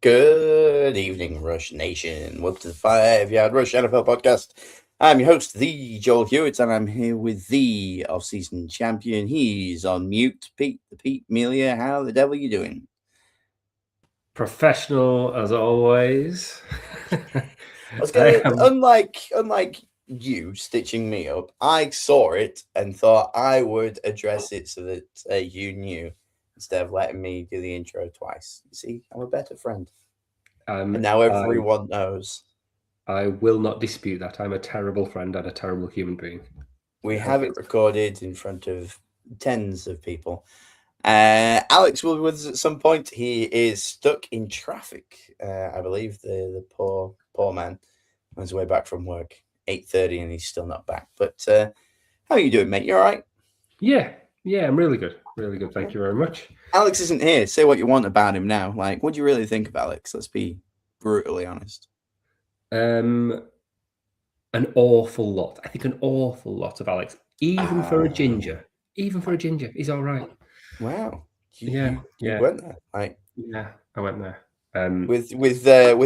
Good evening, Rush Nation. Welcome to the 5 Yard Rush NFL podcast. I'm your host, the Joel Hewitt, and I'm here with the off-season champion. He's on mute, Pete, the Pete Melia. How the devil are you doing? Professional as always. I was gonna, unlike you stitching me up, I saw it and thought I would address it so that you knew instead of letting me do the intro twice. You see, I'm a better friend. And now everyone knows. I will not dispute that. I'm a terrible friend and a terrible human being. We have it recorded in front of tens of people. Alex will be with us at some point. He is stuck in traffic. I believe the poor man on his way back from work, 8:30, and he's still not back. But how are you doing, mate? You all right? Yeah, I'm really good. Really good. Thank you very much. Alex isn't here. Say what you want about him now. Like, what do you really think of Alex? Let's be brutally honest. An awful lot. I think an awful lot of Alex. Even for a ginger. Even for a ginger. He's all right. Wow. You went there. Like, yeah, I went there. With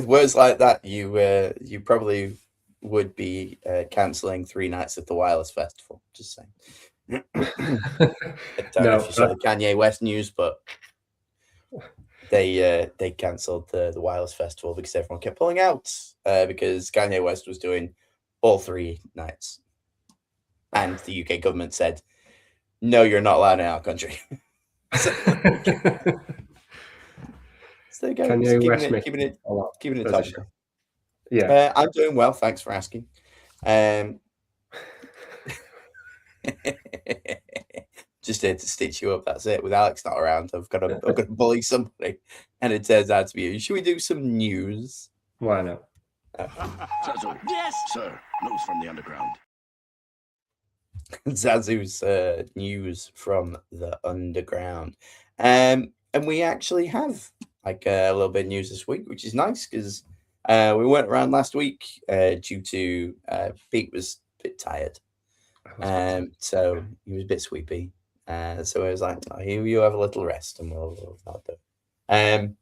words like that, you probably would be cancelling 3 nights at the Wireless Festival. Just saying. I don't know if you saw the Kanye West news, but they cancelled the Wireless Festival because everyone kept pulling out because Kanye West was doing all 3 nights, and the UK government said, "No, you're not allowed in our country." So there you go. Kanye West keeping it touchy. Yeah. I'm doing well. Thanks for asking. Just here to stitch you up. That's it. With Alex not around, I've got to bully somebody, and it turns out to be you. Should we do some news? Why not? Yes, sir. News from the underground. Zazu's news from the underground, and we actually have like a little bit of news this week, which is nice because we weren't around last week due to Pete was a bit tired, so he was a bit sweepy. So I was like, oh, you have a little rest and we'll do it. And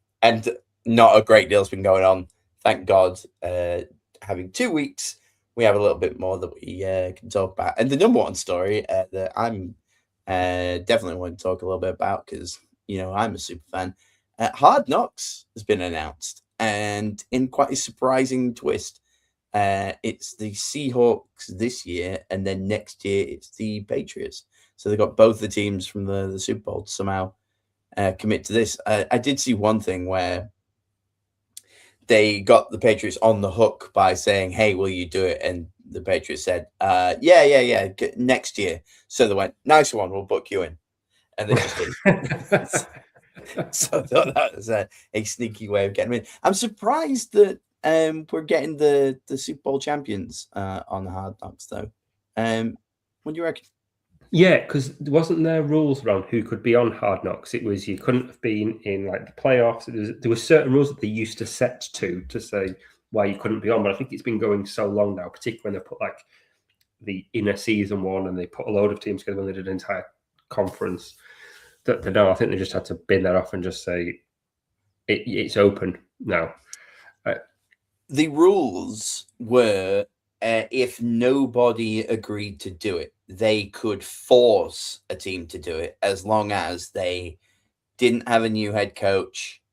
not a great deal's been going on. Thank God. Having 2 weeks, we have a little bit more that we can talk about. And the number one story that I'm definitely want to talk a little bit about because, I'm a super fan. Hard Knocks has been announced. And in quite a surprising twist, it's the Seahawks this year. And then next year, it's the Patriots. So they got both the teams from the Super Bowl to somehow commit to this. I did see one thing where they got the Patriots on the hook by saying, "Hey, will you do it?" And the Patriots said, yeah, next year." So they went, "Nice one, we'll book you in." And they just did. So I thought that was a sneaky way of getting in. I'm surprised that we're getting the Super Bowl champions on the Hard Knocks, though. What do you reckon? Yeah, because wasn't there rules around who could be on Hard Knocks? It was you couldn't have been in like the playoffs. There were certain rules that they used to set to say why you couldn't be on. But I think it's been going so long now, particularly when they put like the inner season one and they put a load of teams together when they did an entire conference. That I think they just had to bin that off and just say it's open now. The rules were if nobody agreed to do it, they could force a team to do it as long as they didn't have a new head coach,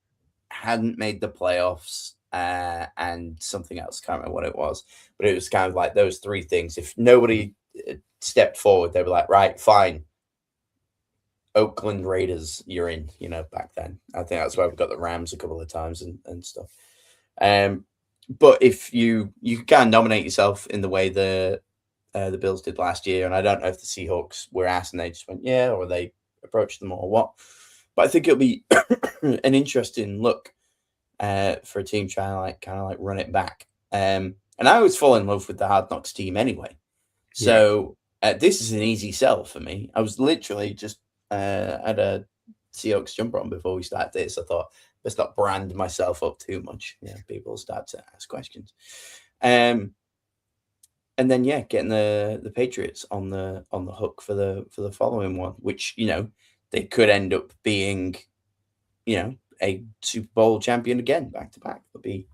hadn't made the playoffs, and something else. Can't remember what it was, but it was kind of like those 3 things. If nobody stepped forward, they were like, "Right, fine. Oakland Raiders, you're in." Back then, I think that's why we got the Rams a couple of times and stuff. But if you can nominate yourself in the way the Bills did last year, and I don't know if the Seahawks were asked and they just went yeah, or they approached them or what. But I think it'll be an interesting look for a team trying to kind of run it back. And I was fall in love with the Hard Knocks team anyway, so this is an easy sell for me. I was literally just had a Seahawks jumper on before we started this. I thought, let's not brand myself up too much. People start to ask questions. And then getting the Patriots on the hook for the following one, which they could end up being a Super Bowl champion again back to back. It'd be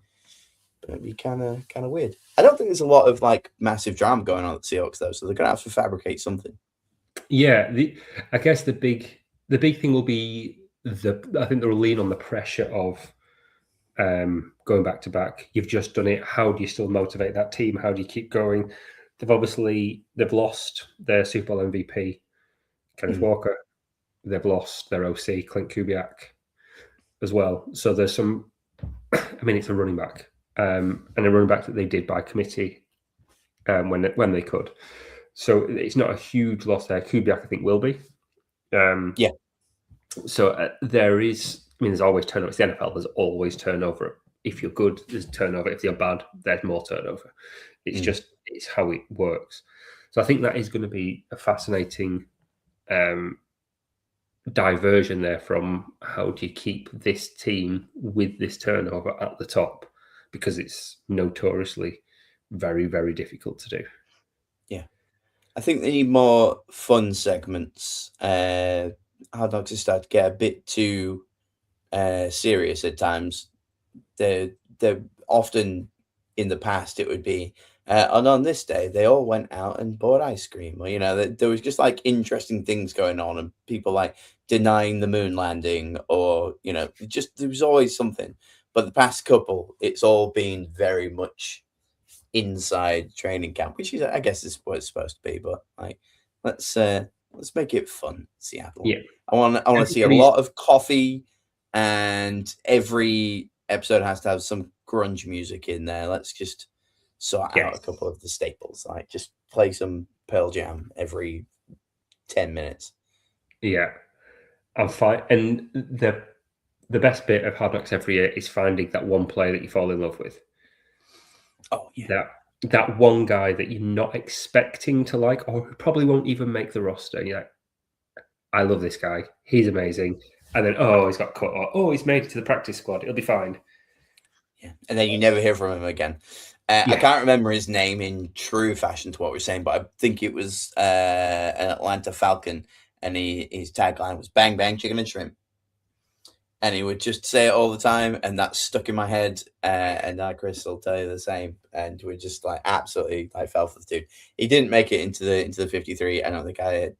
kind of weird. I don't think there's a lot of like massive drama going on at the Seahawks though, so they're gonna have to fabricate something. Yeah, I guess the big thing will be I think they'll lean on the pressure of going back to back. You've just done it. How do you still motivate that team? How do you keep going? They've lost their Super Bowl MVP, Kenneth Walker. They've lost their OC, Clint Kubiak, as well. So there's some. I mean, it's a running back, and a running back that they did by committee when they could. So it's not a huge loss there. Kubiak, I think, will be. Yeah. So there is. I mean, there's always turnover. It's the NFL. There's always turnover. If you're good, there's turnover. If you're bad, there's more turnover. It's just it's how it works. So I think that is going to be a fascinating diversion there from how do you keep this team with this turnover at the top, because it's notoriously very, very difficult to do. Yeah. I think they need more fun segments. Hard Knocks has started to get a bit too serious at times. They're often in the past it would be and on this day they all went out and bought ice cream, or there was just like interesting things going on and people like denying the moon landing, or just there was always something. But the past couple, it's all been very much inside training camp, which is, I guess, is what it's supposed to be. But like, let's make it fun, Seattle. Yeah, I want to see a lot of coffee, and every episode has to have some grunge music in there. Let's just sort out a couple of the staples, like just play some Pearl Jam every 10 minutes. Yeah, I'm fine. And the best bit of Hard Knocks every year is finding that one player that you fall in love with. Oh yeah, that one guy that you're not expecting to like, or who probably won't even make the roster. And you're like, I love this guy. He's amazing. And then, he's got cut. Or, he's made it to the practice squad. It'll be fine. Yeah, and then you never hear from him again. I can't remember his name in true fashion to what we're saying, but I think it was an Atlanta Falcon, and his tagline was "Bang Bang Chicken and Shrimp," and he would just say it all the time, and that stuck in my head. And Chris will tell you the same. And we're just like absolutely like fell for the dude. He didn't make it into the 53. I don't think I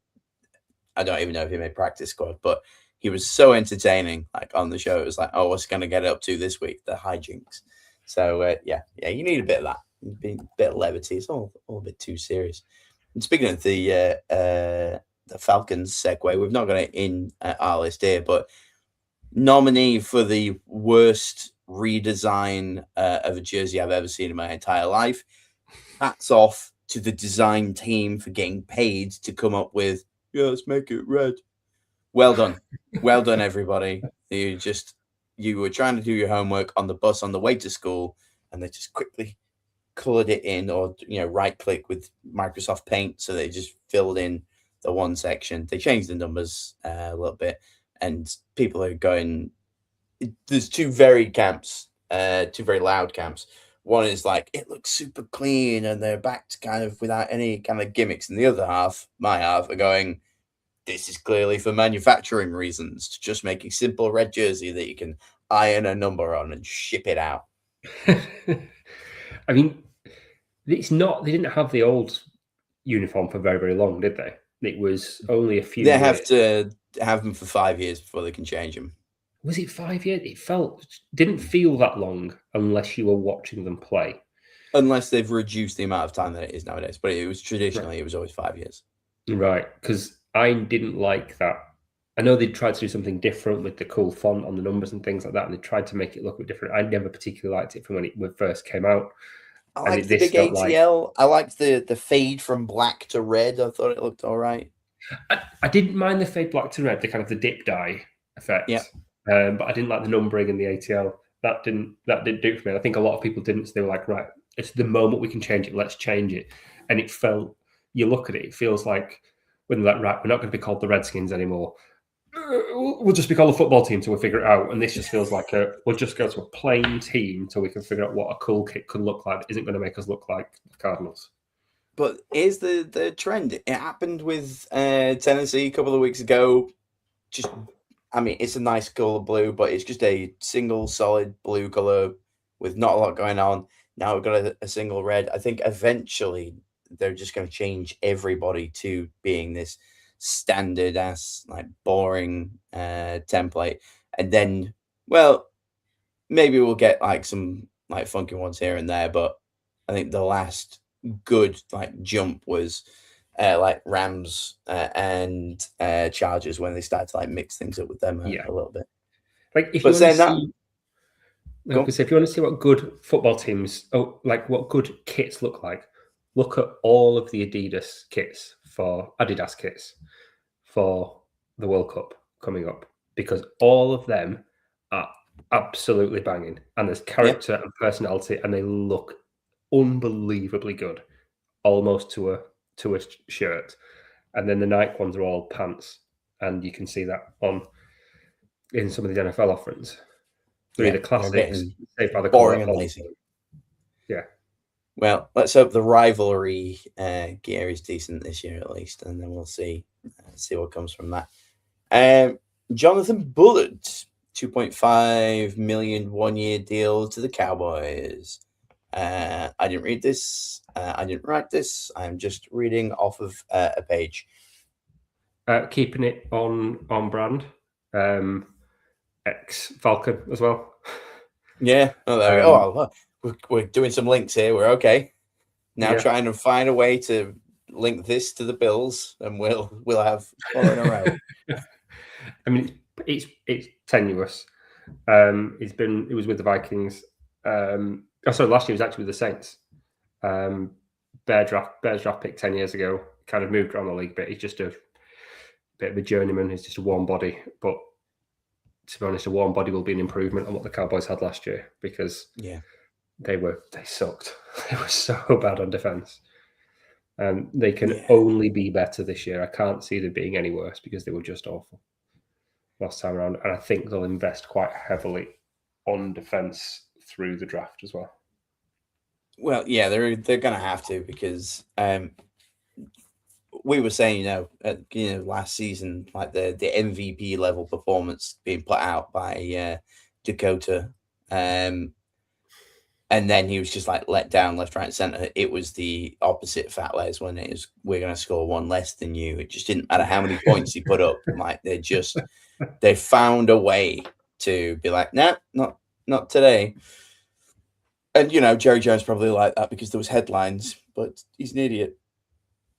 don't even know if he made practice squad, but he was so entertaining. Like on the show, it was like, oh, what's going to get up to this week? The hijinks. So yeah, you need a bit of that, a bit of levity. It's all a bit too serious. And speaking of the Falcons segue, we've not got it in our list here, but nominee for the worst redesign of a jersey I've ever seen in my entire life. Hats off to the design team for getting paid to come up with, let's make it red. Well done. Well done, everybody. You were trying to do your homework on the bus on the way to school, and they just quickly colored it in, or right click with Microsoft Paint, so they just filled in the one section. They changed the numbers a little bit, and people are going. There's two very loud camps. One is like, it looks super clean, and they're backed kind of without any kind of gimmicks, and the other half, my half, are going, this is clearly for manufacturing reasons, to just make a simple red jersey that you can iron a number on and ship it out. I mean, it's not. They didn't have the old uniform for very, very long, did they? It was only a few. They have to have them for 5 years before they can change them. Was it 5 years? It didn't feel that long unless you were watching them play. Unless they've reduced the amount of time that it is nowadays. But it was traditionally, It was always 5 years. Right, because I didn't like that. I know they tried to do something different with the cool font on the numbers and things like that, and they tried to make it look a bit different. I never particularly liked it from when it first came out. I liked the big ATL. I liked the fade from black to red. I thought it looked all right. I didn't mind the fade black to red, the kind of the dip dye effect. Yeah. But I didn't like the numbering in the ATL. That didn't do it for me. I think a lot of people didn't. So they were like, right, it's the moment we can change it. Let's change it. And it felt. You look at it, it feels like when they're like, right, we're not going to be called the Redskins anymore. We'll just be called a football team till we figure it out. And this just feels like we'll just go to a plain team till we can figure out what a cool kit could look like. That isn't going to make us look like the Cardinals. But here's the trend. It happened with Tennessee a couple of weeks ago. Just I mean, it's a nice color blue, but it's just a single solid blue color with not a lot going on. Now we've got a single red. I think eventually they're just going to change everybody to being this standard ass, like boring template. And then, well, maybe we'll get like some like funky ones here and there, but I think the last good like jump was like Rams and Chargers when they started to like mix things up with them a little bit. Like if But you want to saying that, see, go because if you want to see what good football teams, like what good kits look like, look at all of the Adidas kits for the World Cup coming up, because all of them are absolutely banging, and there's character and personality, and they look unbelievably good, almost to a shirt. And then the Nike ones are all pants, and you can see that in some of the NFL offerings. They're either classics, Saved by the boring Colour, and lazy. Yeah. Well, let's hope the rivalry gear is decent this year at least, and then we'll see what comes from that. Jonathan Bullard, 2.5 million 1-year deal to the Cowboys. I didn't read this. I didn't write this. I'm just reading off of a page. Keeping it on brand. Ex Falcon as well. Yeah. Oh, there we go. We're doing some links here. We're okay. Now trying to find a way to link this to the Bills, and we'll have 4 in a row. I mean, it's tenuous. It was with the Vikings. Last year it was actually with the Saints. Bears draft pick 10 years ago. Kind of moved around the league, but he's just a bit of a journeyman. He's just a warm body. But to be honest, a warm body will be an improvement on what the Cowboys had last year, because they sucked. They were so bad on defense. And they can only be better this year. I can't see them being any worse, because they were just awful last time around. And I think they'll invest quite heavily on defense through the draft as well. Well, yeah, they're going to have to, because we were saying, last season, like the MVP level performance being put out by Dakota, and then he was just like let down left, right, and center. It was the opposite Fat Les when it was, we're going to score 1 less than you. It just didn't matter how many points he put up. Like they found a way to be like, nah, not today. And Jerry Jones probably like that because there was headlines, but he's an idiot.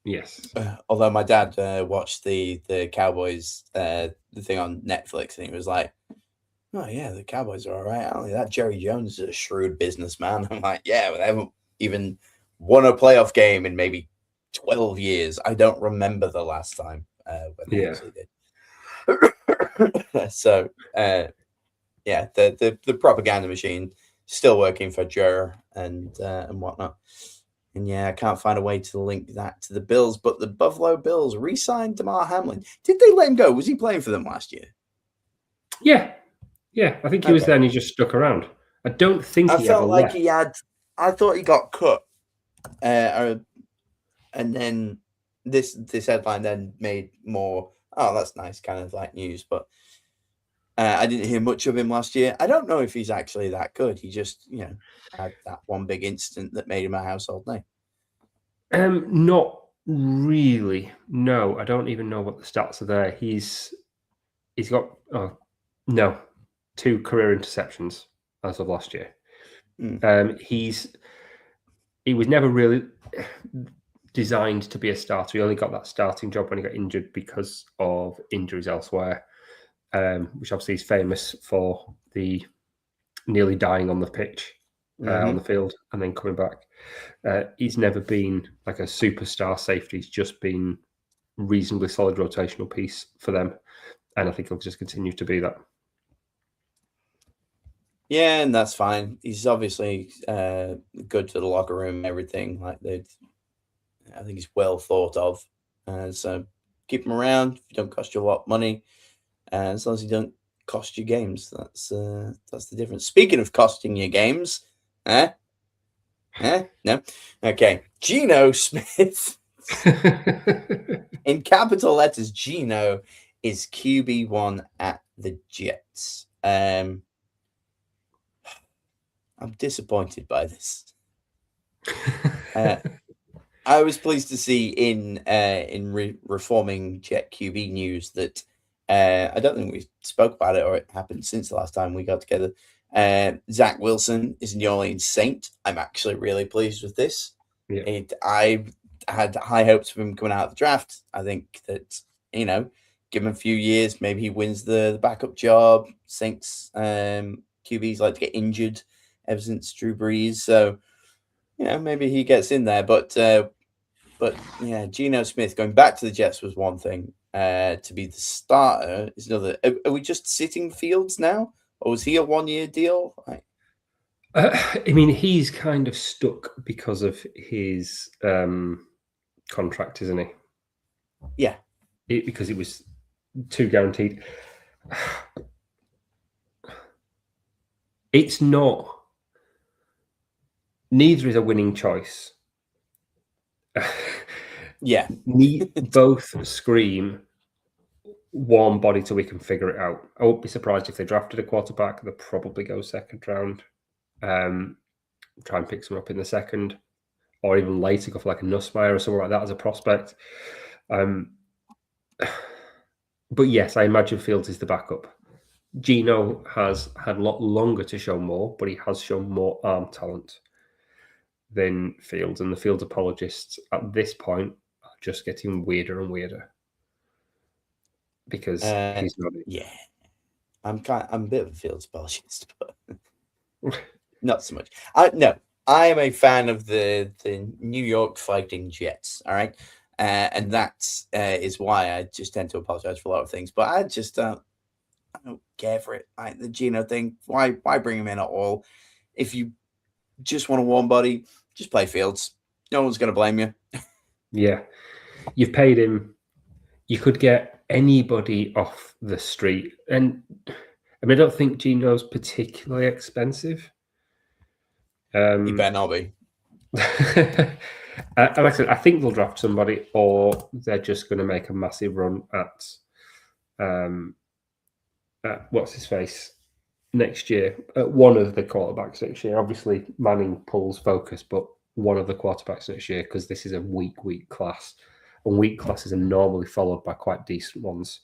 Yes. Although my dad watched the Cowboys the thing on Netflix, and he was like, "Oh yeah, the Cowboys are all right, aren't they? That Jerry Jones is a shrewd businessman." I'm like, "Yeah, but they haven't even won a playoff game in maybe 12 years. I don't remember the last time when they actually did." So, the propaganda machine still working for Joe and whatnot. And I can't find a way to link that to the Bills, but the Buffalo Bills re-signed Damar Hamlin. Did they let him go? Was he playing for them last year? Yeah. I think he was there and he just stuck around. I don't think he ever left. He had. I thought he got cut, and then this headline then made more. Oh, that's nice, kind of like news, but I didn't hear much of him last year. I don't know if he's actually that good. He just, had that one big incident that made him a household name. Not really. No, I don't even know what the stats are there. He's got 2 career interceptions as of last year. He was never really designed to be a starter. He only got that starting job when he got injured because of injuries elsewhere, which obviously is famous for the nearly dying on the pitch, on the field, and then coming back. He's never been like a superstar safety. He's just been reasonably solid rotational piece for them, and I think he'll just continue to be that. Yeah, and that's fine. He's obviously good for the locker room and everything. Like I think he's well thought of. So keep him around. If he don't cost you a lot of money, as long as he don't cost you games, that's the difference. Speaking of costing you games, no, okay. Geno Smith, in capital letters, Geno is QB1 at the Jets. I'm disappointed by this. I was pleased to see in reforming Jet QB news that I don't think we spoke about it or it happened since the last time we got together. Zach Wilson is a New Orleans Saint. I'm actually really pleased with this. Yeah. I had high hopes of him coming out of the draft. I think that, give him a few years, maybe he wins the backup job. Saints QBs like to get injured ever since Drew Brees. So, maybe he gets in there. But yeah, Geno Smith going back to the Jets was one thing. To be the starter is another. Are we just sitting Fields now? Or was he a 1-year deal? I mean, he's kind of stuck because of his contract, isn't he? Yeah. Because it was too guaranteed. It's not. Neither is a winning choice. Yeah. Both scream warm body till we can figure it out. I won't be surprised if they drafted a quarterback. They'll probably go second round. Try and pick someone up in the second, or even later go for like a Nussmeier or something like that as a prospect. But yes, I imagine Fields is the backup. Geno has had a lot longer to show more, but he has shown more arm talent than Fields, and the Fields apologists at this point are just getting weirder and weirder because he's not it. Yeah, I'm a bit of a Fields apologist, but not so much. I am a fan of the New York Fighting Jets. All right, and that is why I just tend to apologize for a lot of things. But I just I don't care for it. The Geno thing. Why bring him in at all? If you just want a warm body, just play Fields. No one's going to blame you. Yeah, you've paid him. You could get anybody off the street, and I mean, I don't think Geno's particularly expensive. He better not be. Like I said, I think they'll draft somebody, or they're just going to make a massive run at what's his face next year. One of the quarterbacks next year. Obviously, Manning pulls focus, but one of the quarterbacks next year, because this is a weak class, and weak classes are normally followed by quite decent ones.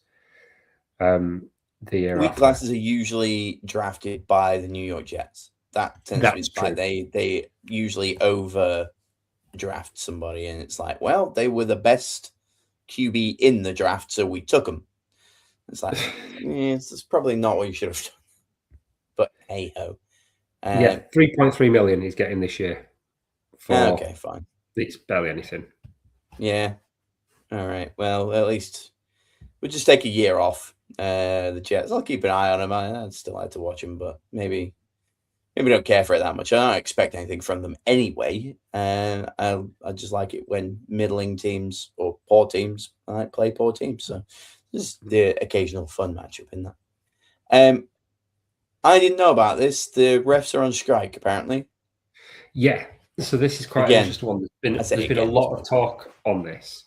The year weak after. classes are usually drafted by the New York Jets. That tends to be why they usually over draft somebody, and it's like, well, they were the best QB in the draft, so we took them. It's like, it's probably not what you should have done. But hey ho. Yeah, 3.3 million he's getting this year. Okay, fine. It's barely anything. Yeah. All right. Well, at least we'll just take a year off. The Jets. I'll keep an eye on them. I'd still like to watch them, but maybe don't care for it that much. I don't expect anything from them anyway. I just like it when middling teams or poor teams play poor teams. So just the occasional fun matchup in that. I didn't know about this. The refs are on strike, apparently. Yeah. So this is quite an interesting one. There's been a lot of talk on this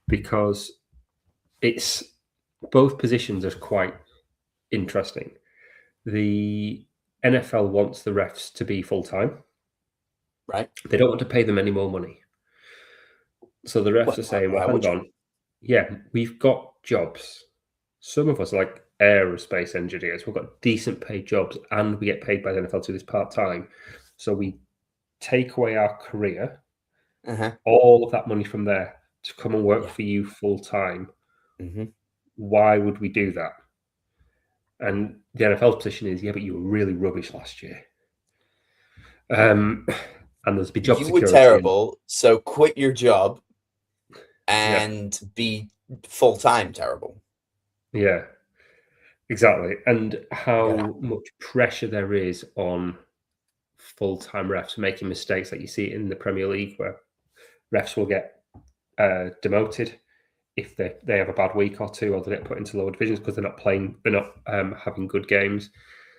because it's both positions are quite interesting. The NFL wants the refs to be full-time. Right. They don't want to pay them any more money. So the refs are saying, well, hang on. Yeah, we've got jobs. Some of us are like aerospace engineers. We've got decent paid jobs and we get paid by the NFL to do this part-time. So we take away our career, all of that money from there to come and work for you full-time. Mm-hmm. Why would we do that? And the NFL's position is, yeah, but you were really rubbish last year. And there's been job security. You were terrible, so quit your job and be full-time terrible. Yeah, exactly. And how much pressure there is on full-time refs making mistakes, like you see in the Premier League, where refs will get demoted if they have a bad week or two, or they get put into lower divisions because they're not having good games.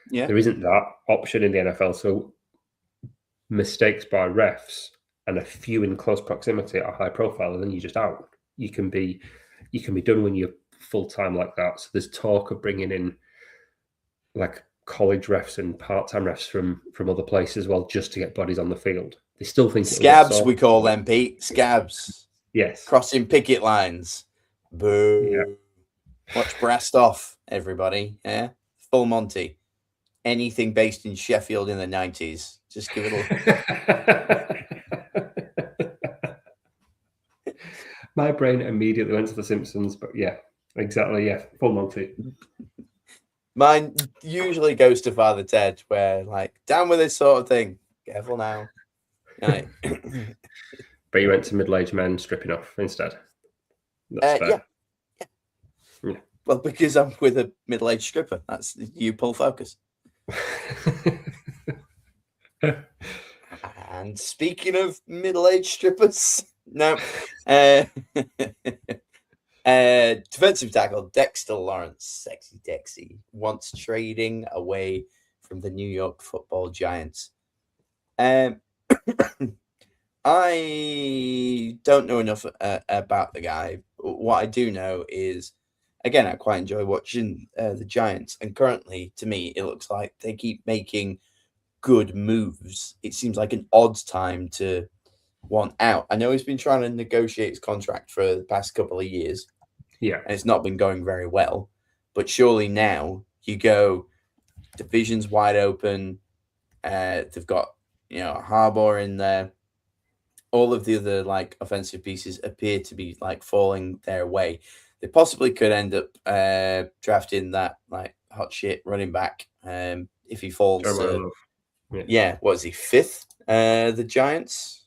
Yeah, there isn't that option in the NFL. So mistakes by refs and a few in close proximity are high profile, and then you're just out. You can be done when you're full time like that. So there's talk of bringing in like college refs and part time refs from other places as well, just to get bodies on the field. They still think it'll get Scabs, sorted. we call them, Pete. Scabs. Yes. Crossing picket lines. Boo. Yeah. Watch Brassed Off, everybody. Yeah. Full Monty. Anything based in Sheffield in the 90s. Just give it a look. My brain immediately went to The Simpsons, but yeah, exactly. Yeah, Full Monty. Mine usually goes to Father Ted, where like, down with this sort of thing. Careful now. Right. But you went to middle-aged men stripping off instead. That's fair. Yeah. Well, because I'm with a middle-aged stripper. That's you pull focus. And speaking of middle-aged strippers, no. Defensive tackle Dexter Lawrence, sexy Dexy, wants trading away from the New York Football Giants. I don't know enough about the guy. What I do know is, again, I quite enjoy watching the Giants, and currently, to me, it looks like they keep making good moves. It seems like an odd time to want out. I know he's been trying to negotiate his contract for the past couple of years. Yeah. And it's not been going very well. But surely now you go, division's wide open. They've got, Harbaugh in there. All of the other like offensive pieces appear to be like falling their way. They possibly could end up drafting that like hot shit running back if he falls. What is he, 5th? The Giants?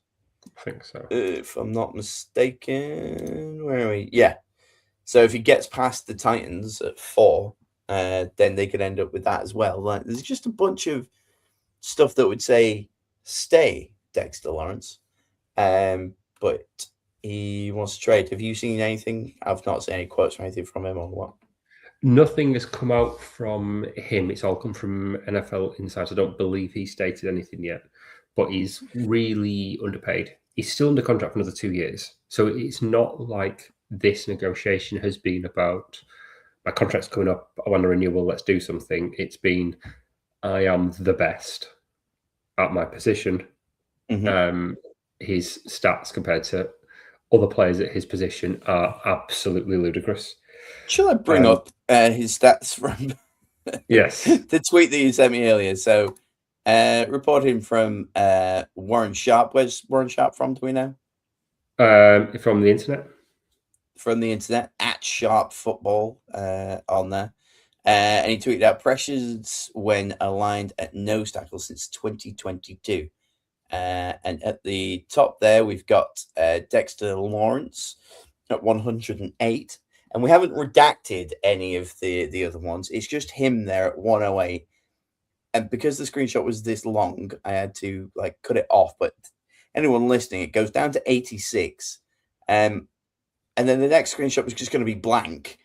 I think so. If I'm not mistaken. Where are we? Yeah. So if he gets past the Titans at 4, then they could end up with that as well. Like, there's just a bunch of stuff that would say stay Dexter Lawrence. But he wants to trade. Have you seen anything? I've not seen any quotes or anything from him or what? Nothing has come out from him. It's all come from NFL Insights. I don't believe he stated anything yet, but he's really underpaid. He's still under contract for another 2 years. So it's not like this negotiation has been about my contract's coming up, I want a renewal, let's do something. It's been, I am the best at my position. Mm-hmm. His stats compared to other players at his position are absolutely ludicrous. Shall I bring up his stats from yes the tweet that you sent me earlier? So reporting from Warren Sharp. Where's Warren Sharp from, do we know? From the internet. From the internet, at Sharp Football on there. And he tweeted out pressures when aligned at nose tackle since 2022. And at the top there, we've got Dexter Lawrence at 108. And we haven't redacted any of the other ones. It's just him there at 108. And because the screenshot was this long, I had to like cut it off. But anyone listening, it goes down to 86. And then the next screenshot was just going to be blank.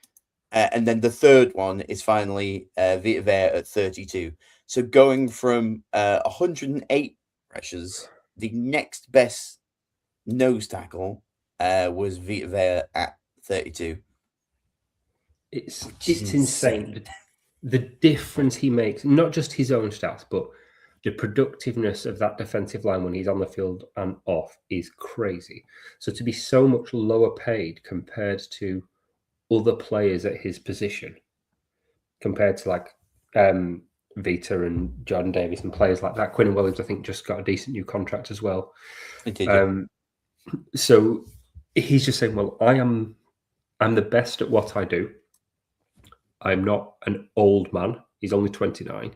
And then the third one is finally Vita Vea at 32. So going from 108 pressures, the next best nose tackle was Vita Vea at 32. It's insane. The difference he makes, not just his own stats, but the productiveness of that defensive line when he's on the field and off is crazy. So to be so much lower paid compared to other players at his position, compared to like Vita and Jordan Davis and players like that. Quinn Williams, I think, just got a decent new contract as well. So he's just saying, well, I'm the best at what I do. I'm not an old man. He's only 29.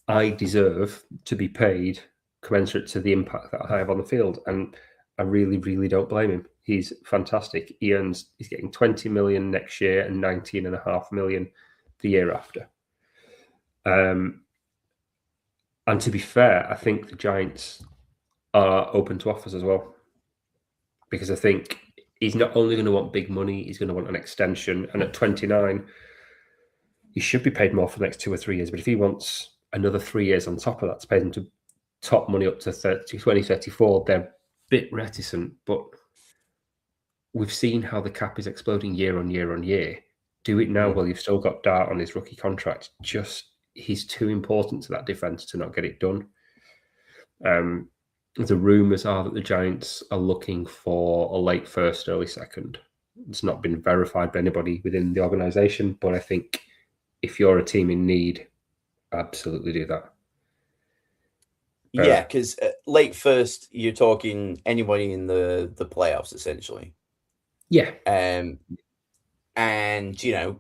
I deserve to be paid commensurate to the impact that I have on the field. And I really, really don't blame him. He's fantastic. He's getting 20 million next year and 19.5 million the year after. And to be fair, I think the Giants are open to offers as well. Because I think he's not only going to want big money, he's going to want an extension. And at 29, he should be paid more for the next 2 or 3 years. But if he wants another 3 years on top of that to pay him to top money up to 2034, they're a bit reticent. But we've seen how the cap is exploding year on year on year. Do it now while you've still got Dart on his rookie contract. He's too important to that defense to not get it done. The rumors are that the Giants are looking for a late first, early second. It's not been verified by anybody within the organization, but I think if you're a team in need, absolutely do that. Yeah, because late first, you're talking anybody in the playoffs, essentially. Yeah. And,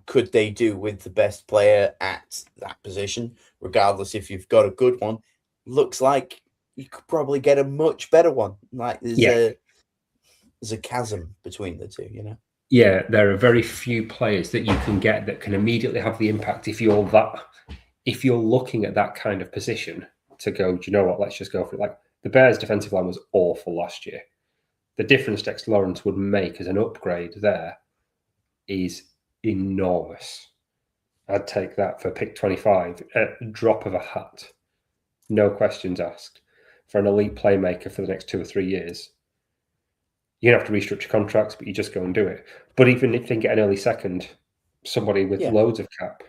could they do with the best player at that position, regardless if you've got a good one? Looks like you could probably get a much better one. Like there's a chasm between the two, Yeah, there are very few players that you can get that can immediately have the impact if you're looking at that kind of position to go, do you know what, let's just go for it. Like the Bears' defensive line was awful last year. The difference Dexter Lawrence would make as an upgrade there is enormous. I'd take that for pick 25 at a drop of a hat. No questions asked. For an elite playmaker for the next 2 or 3 years. You're going to have to restructure contracts, but you just go and do it. But even if they get an early second, somebody with loads of cap.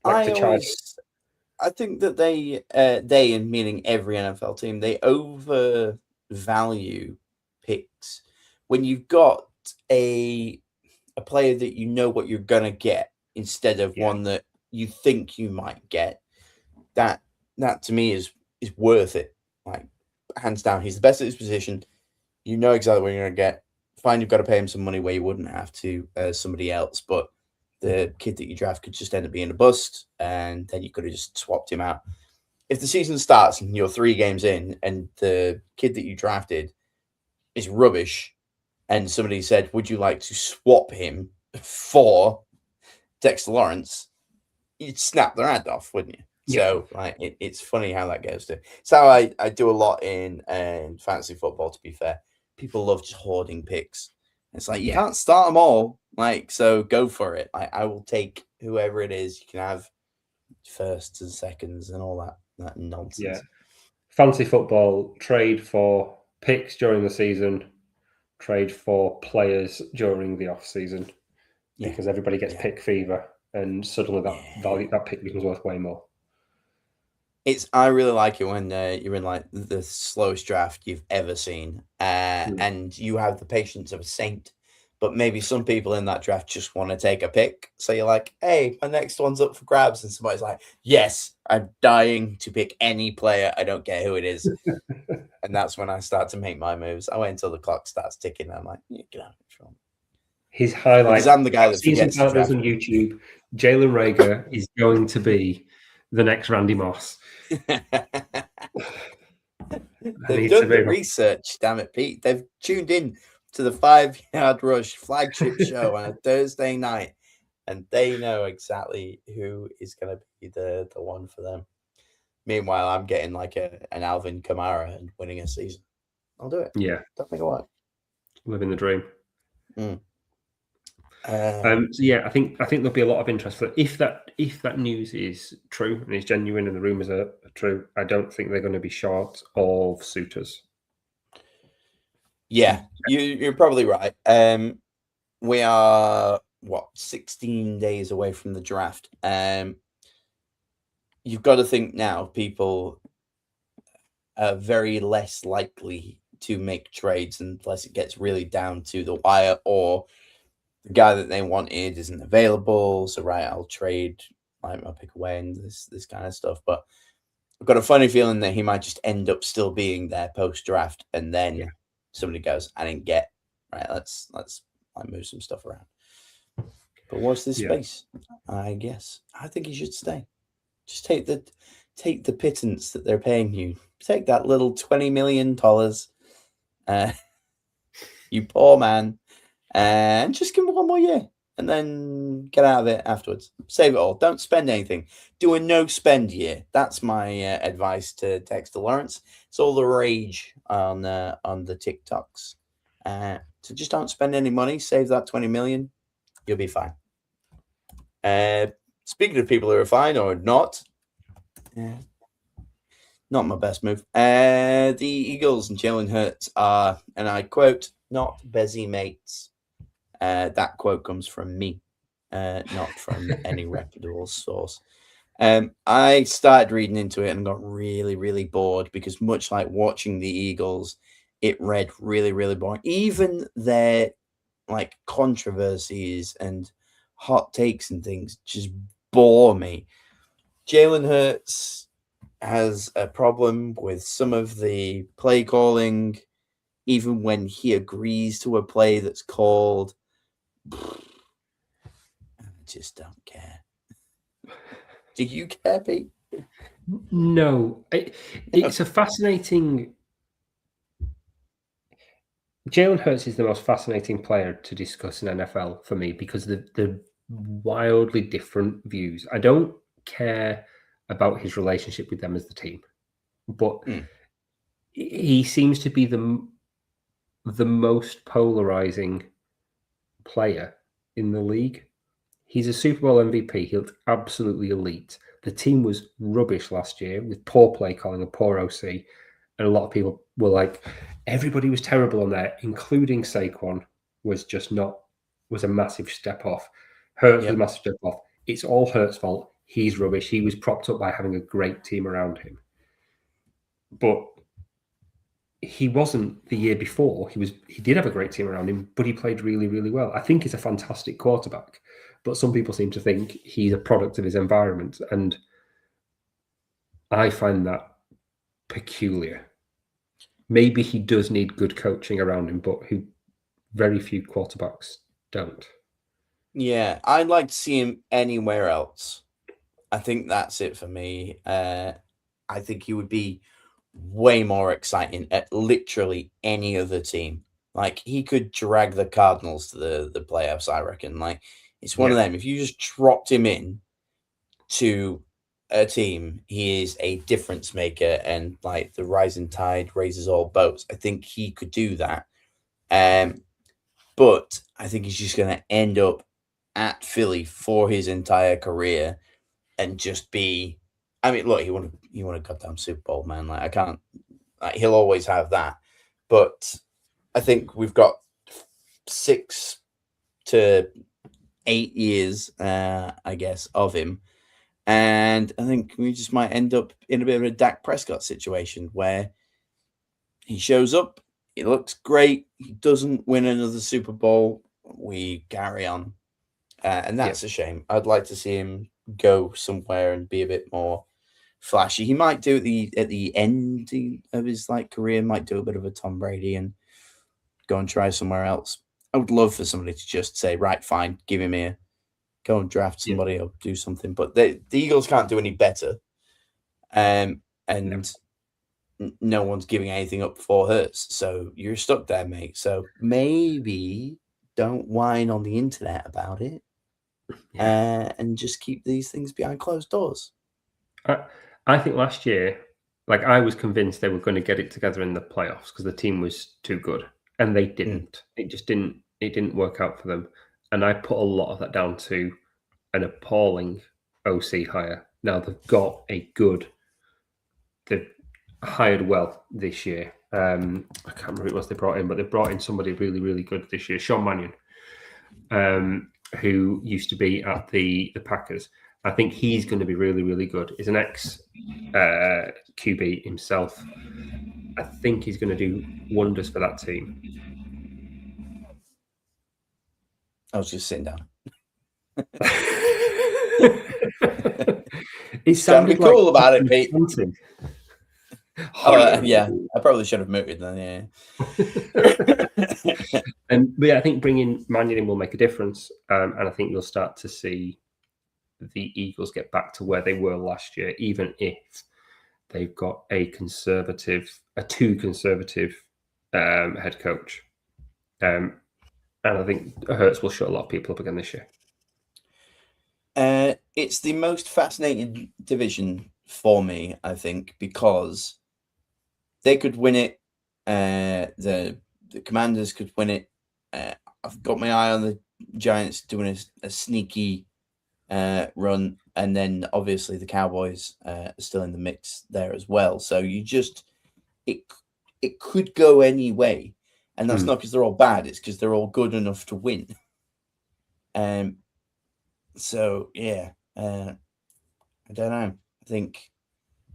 Like I think that they, and meaning every NFL team, they overvalue picks. When you've got a player that you know what you're going to get instead of one that you think you might get, that to me is worth it. Like, hands down, he's the best at his position. You know exactly what you're going to get. Fine, you've got to pay him some money where you wouldn't have to somebody else, but the kid that you draft could just end up being a bust, and then you could have just swapped him out. If the season starts and you're 3 games in and the kid that you drafted is rubbish, and somebody said, would you like to swap him for Dexter Lawrence, you'd snap their hand off, wouldn't you? Yeah. So it's funny how that goes to. It's how I do a lot in fantasy football, to be fair. People love just hoarding picks. It's like, you can't start them all. So go for it. I will take whoever it is. You can have firsts and seconds and all that nonsense. Yeah. Fantasy football, trade for picks during the season, trade for players during the off season, because everybody gets pick fever, and suddenly that pick becomes worth way more. I really like it when you're in like the slowest draft you've ever seen, and you have the patience of a saint. But maybe some people in that draft just want to take a pick. So you're like, hey, my next one's up for grabs. And somebody's like, yes, I'm dying to pick any player. I don't care who it is. And that's when I start to make my moves. I wait until the clock starts ticking. And I'm like, get out of control. His highlight. Because I'm the guy that forgets to draft. On YouTube, Jalen Reagor is going to be the next Randy Moss. They've done the research, damn it, Pete. They've tuned in to the 5-Yard Rush flagship show on a Thursday night, and they know exactly who is going to be the one for them. Meanwhile, I'm getting like an Alvin Kamara and winning a season. I'll do it. Yeah. Don't think I won't. Living the dream. I think there'll be a lot of interest for if that news is true and is genuine and the rumors are true. I don't think they're going to be short of suitors. Yeah, you're probably right. We are 16 days away from the draft. You've got to think now people are very less likely to make trades unless it gets really down to the wire, or the guy that they wanted isn't available. So I'll trade my pick away and this kind of stuff. But I've got a funny feeling that he might just end up still being there post draft, and then somebody goes, I didn't get let's move some stuff around. But what's this space? I guess I think he should stay. Just take the pittance that they're paying you. Take that little $20 million, you poor man, and just give him 1 more year, and then get out of it afterwards. Save it all. Don't spend anything. Do a no spend year. That's my advice to Dexter Lawrence. It's all the rage on the TikToks. So just don't spend any money. Save that 20 million. You'll be fine. Speaking of people who are fine or not, not my best move. The Eagles and Jalen Hurts are, and I quote, not busy mates. That quote comes from me, not from any reputable source. I started reading into it and got really, really bored because much like watching the Eagles, it read really, really boring. Even their like controversies and hot takes and things just bore me. Jalen Hurts has a problem with some of the play calling, even when he agrees to a play that's called. I just don't care. Do you care, Pete? No, it's a fascinating. Jalen Hurts is the most fascinating player to discuss in NFL for me because the wildly different views. I don't care about his relationship with them as the team, but he seems to be the most polarizing player in the league. He's a Super Bowl MVP. He looked absolutely elite. The team was rubbish last year with poor play calling, a poor OC, and a lot of people were like, everybody was terrible on there, including Saquon. Was a massive step off. Hurts was a massive step off. It's all Hurts' fault. He's rubbish. He was propped up by having a great team around him, but he wasn't the year before. He did have a great team around him, but he played really, really well. I think he's a fantastic quarterback, but some people seem to think he's a product of his environment, and I find that peculiar. Maybe he does need good coaching around him, but very few quarterbacks don't. Yeah, I'd like to see him anywhere else. I think that's it for me. I think he would be way more exciting at literally any other team. Like he could drag the Cardinals to the playoffs, I reckon. Like it's one of them. If you just dropped him in to a team, he is a difference maker, and like the rising tide raises all boats. I think he could do that. But I think he's just going to end up at Philly for his entire career and just be. I mean, look, he won a goddamn Super Bowl, man. Like I can't. Like, he'll always have that, but I think we've got 6 to 8 years, I guess, of him, and I think we just might end up in a bit of a Dak Prescott situation where he shows up, he looks great, he doesn't win another Super Bowl, we carry on, and that's a shame. I'd like to see him go somewhere and be a bit more flashy. He might do at the end of his like career, might do a bit of a Tom Brady and go and try somewhere else. I would love for somebody to just say, right, fine, give him here, go and draft somebody or do something. But the Eagles can't do any better, and no one's giving anything up for Hurts, so you're stuck there, mate. So maybe don't whine on the internet about it, and just keep these things behind closed doors. I think last year, like I was convinced they were going to get it together in the playoffs because the team was too good, and they didn't. It just didn't. It didn't work out for them, and I put a lot of that down to an appalling OC hire. Now they've got a good. They've hired well this year. I can't remember who it was they brought in, but they brought in somebody really, really good this year, Sean Mannion, who used to be at the Packers. I think he's going to be really, really good. He's an ex-QB himself. I think he's going to do wonders for that team. I was just sitting down. It sounded cool about it, Pete. Yeah, I probably should have muted then. But I think bringing Mannion in will make a difference, and I think you'll start to see the Eagles get back to where they were last year, even if they've got a too conservative head coach. And I think Hurts will shut a lot of people up again this year. It's the most fascinating division for me, I think, because they could win it. The Commanders could win it. I've got my eye on the Giants doing a sneaky run, and then obviously the Cowboys are still in the mix there as well. So it could go any way, And that's not because they're all bad, it's because they're all good enough to win. So yeah, I don't know. I think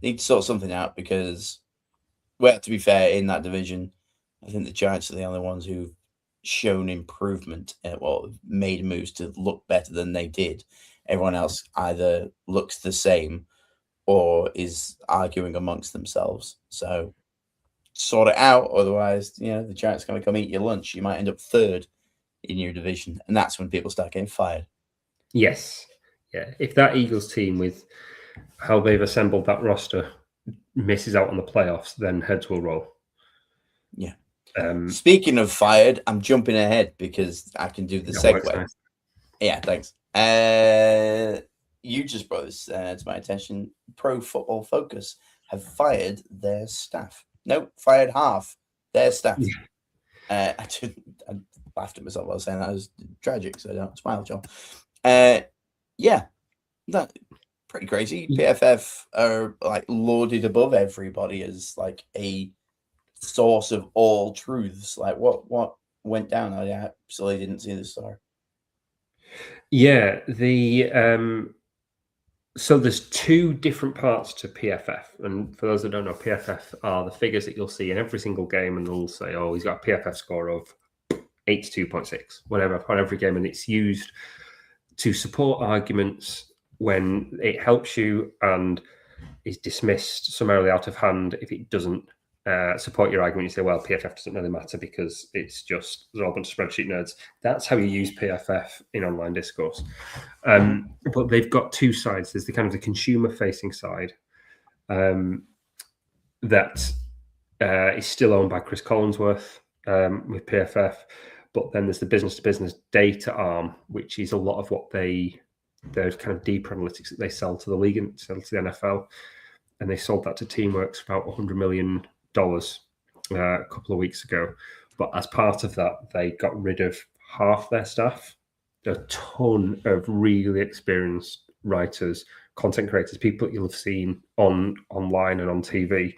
they need to sort something out because, well, to be fair, in that division, I think the Giants are the only ones who've shown improvement, made moves to look better than they did. Everyone else either looks the same or is arguing amongst themselves. So sort it out, otherwise, the Giants are going to come eat your lunch. You might end up third in your division, and that's when people start getting fired. Yes. Yeah. If that Eagles team, with how they've assembled that roster, misses out on the playoffs, then heads will roll. Yeah. Speaking of fired, I'm jumping ahead because I can do the segue. Nice. Yeah, thanks. You just brought this to my attention. Pro Football Focus have fired their staff. Nope, fired half their staff. Yeah. I laughed at myself while I was saying that. It was tragic, so I don't smile, John. Yeah, that pretty crazy. PFF are like lauded above everybody as like a source of all truths. Like what went down? I absolutely didn't see the story. Yeah, so there's two different parts to PFF, and for those that don't know, PFF are the figures that you'll see in every single game, and they'll say, "Oh, he's got a PFF score of 82.6, whatever, on every game," and it's used to support arguments when it helps you and is dismissed summarily out of hand if it doesn't support your argument. You say, well, PFF doesn't really matter because it's just there's all a bunch of spreadsheet nerds. That's how you use PFF in online discourse. But they've got two sides. There's the kind of the consumer-facing side that is still owned by Chris Collinsworth with PFF. But then there's the business-to-business data arm, which is a lot of what there's kind of deeper analytics that they sell to the league and sell to the NFL. And they sold that to Teamworks for about $100 million a couple of weeks ago. But as part of that, they got rid of half their staff. A ton of really experienced writers, content creators, people that you'll have seen online and on TV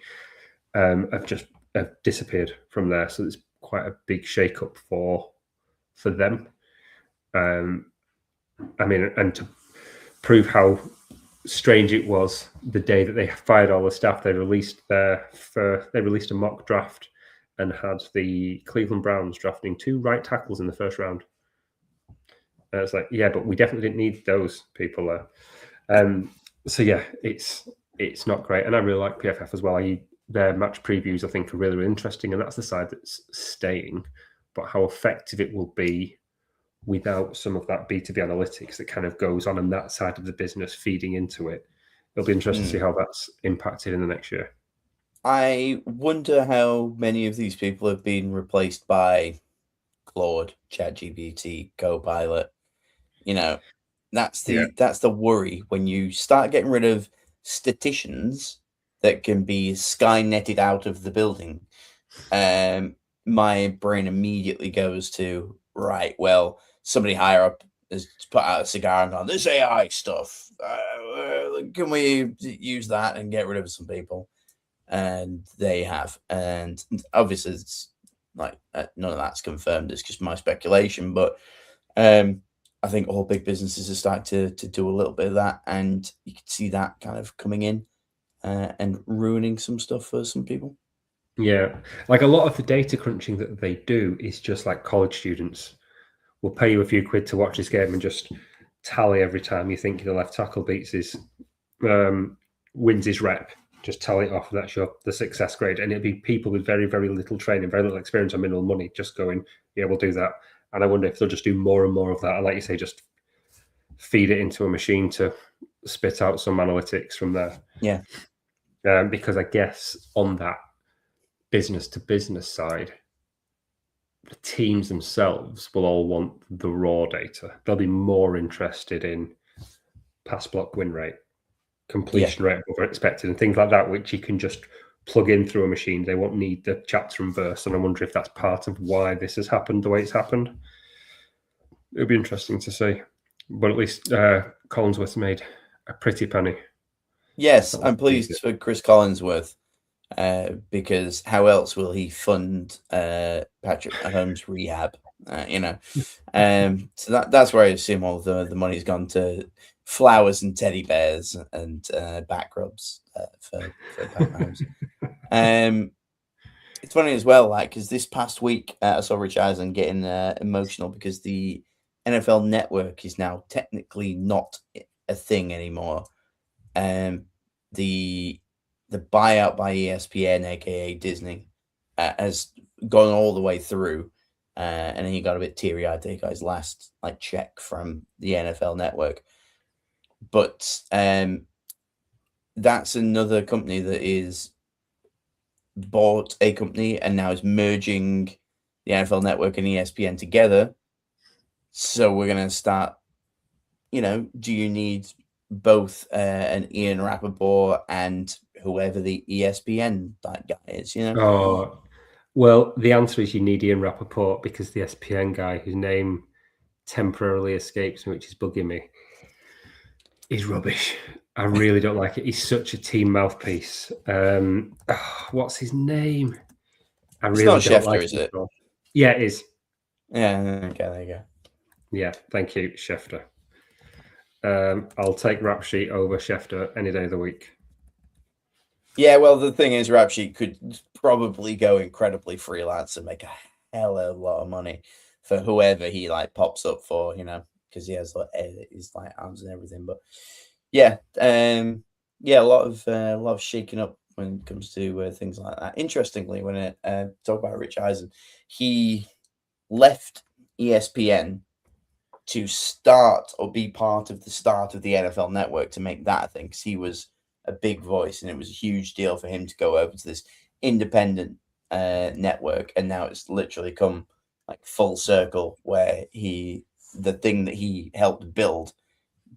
have disappeared from there. So it's quite a big shake-up for them. I mean, and to prove how strange it was, the day that they fired all the staff, they released a mock draft and had the Cleveland Browns drafting 2 right tackles in the first round. And it's like, yeah, but we definitely didn't need those people there. So yeah, it's not great, and I really like PFF as well. Their match previews, I think, are really, really interesting, and that's the side that's staying. But how effective it will be without some of that B2B analytics that kind of goes on that side of the business feeding into it, it'll be interesting to see how that's impacted in the next year. I wonder how many of these people have been replaced by Claude, ChatGPT, Copilot. That's the worry when you start getting rid of statisticians that can be Skynetted out of the building. My brain immediately goes to, right, well, somebody higher up has put out a cigar and gone, this AI stuff, can we use that and get rid of some people? And they have. And obviously, it's like none of that's confirmed. It's just my speculation. But I think all big businesses are starting to do a little bit of that. And you can see that kind of coming in and ruining some stuff for some people. Yeah. Like a lot of the data crunching that they do is just like college students will pay you a few quid to watch this game and just tally every time you think the left tackle beats his wins his rep. Just tally it off. That's the success grade, and it'll be people with very, very little training, very little experience, and minimal money, just going, yeah, we'll do that. And I wonder if they'll just do more and more of that, and like you say, just feed it into a machine to spit out some analytics from there. Yeah. Because I guess on that business to business side, the teams themselves will all want the raw data. They'll be more interested in pass block win rate, completion rate over expected, and things like that, which you can just plug in through a machine. They won't need the chapter and verse, and I wonder if that's part of why this has happened the way it's happened. It'll be interesting to see. But at least Collinsworth made a pretty penny. Yes, I'm pleased for Chris Collinsworth. because how else will he fund Patrick Mahomes' rehab? So that's where I assume all the money's gone to flowers and teddy bears and back rubs for Pat Mahomes. It's funny as well, like because this past week I saw Rich Eisen getting emotional because the NFL Network is now technically not a thing anymore. The buyout by ESPN, aka Disney, has gone all the way through, and he got a bit teary eyed. He got his last check from the NFL Network, but that's another company that is bought a company and now is merging the NFL Network and ESPN together. So we're going to start, do you need both an Ian Rappaport and whoever the ESPN guy is, Oh, well, the answer is you need Ian Rappaport because the ESPN guy, whose name temporarily escapes me, which is bugging me, is rubbish. I really don't like it. He's such a team mouthpiece. What's his name? I It's really not don't Schefter, like is him. it? Yeah, it is. Yeah, okay, there you go. Yeah, thank you, Schefter. I'll take Rap Sheet over Schefter any day of the week. Yeah, well, the thing is, Rap Sheet could probably go incredibly freelance and make a hell of a lot of money for whoever he pops up for, because he has his arms and everything. But yeah, a lot of shaking up when it comes to things like that. Interestingly, when I talk about Rich Eisen, he left ESPN to start or be part of the start of the NFL Network to make that a thing, because he was a big voice and it was a huge deal for him to go over to this independent network. And now it's literally come full circle where the thing that he helped build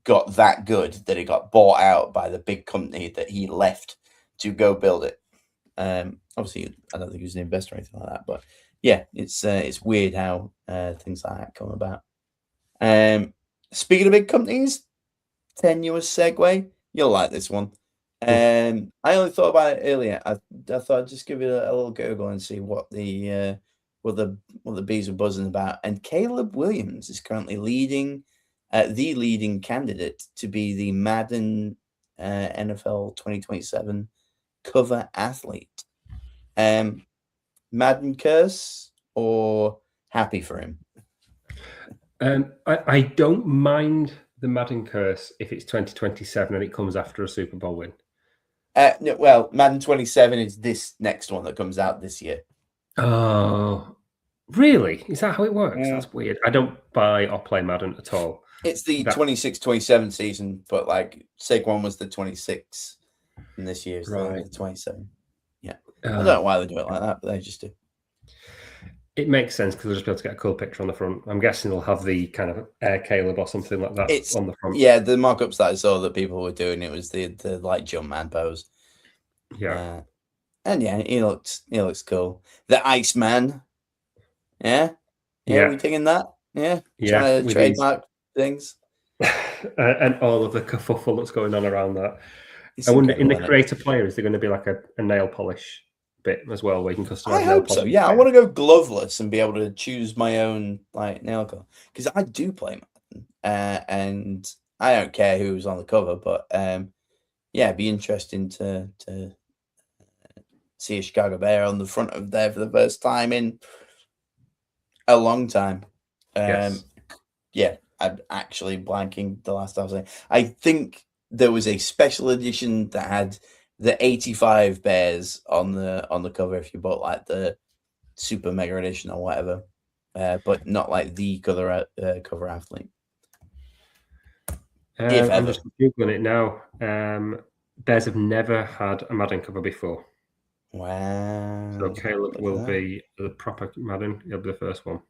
got that good that it got bought out by the big company that he left to go build it. Obviously, I don't think he was an investor or anything like that, but yeah, it's weird how things like that come about. Speaking of big companies, tenuous segue. You'll like this one. I only thought about it earlier. I thought I'd just give it a little Google and see what the bees are buzzing about. And Caleb Williams is currently the leading candidate to be the Madden NFL 2027 cover athlete. Madden curse or happy for him? I don't mind the Madden curse if it's 2027 and it comes after a Super Bowl win. No, well, Madden 27 is this next one that comes out this year. Oh, really? Is that how it works? Yeah. That's weird. I don't buy or play Madden at all. It's the 26-27 season, but Saquon was the 26 and this year's the 27. Yeah. I don't know why they do it like that, but they just do. It makes sense because they'll just be able to get a cool picture on the front. I'm guessing they'll have the kind of Air Caleb or something like that on the front. Yeah, the mock-ups that I saw that people were doing, it was the Jumpman pose. Yeah. And yeah, he looks cool. The Iceman. Yeah. Yeah. We thinking that? Yeah. Yeah. Trying to trademark things. And all of the kerfuffle that's going on around that. I wonder, in the creator player, is there going to be like a nail polish bit as well where you can customize? I hope so. Yeah, I want to go gloveless and be able to choose my own nail color, because I do play Madden, and I don't care who's on the cover, but yeah, it'd be interesting to see a Chicago Bear on the front of there for the first time in a long time. Yes. Yeah, I'm actually blanking the last time I was saying. I think there was a special edition that had the 85 Bears on the cover if you bought the super mega edition or whatever, but not the cover athlete. I'm just Googling it now. Bears have never had a Madden cover before. Wow. So Caleb will be the proper Madden. He'll be the first one.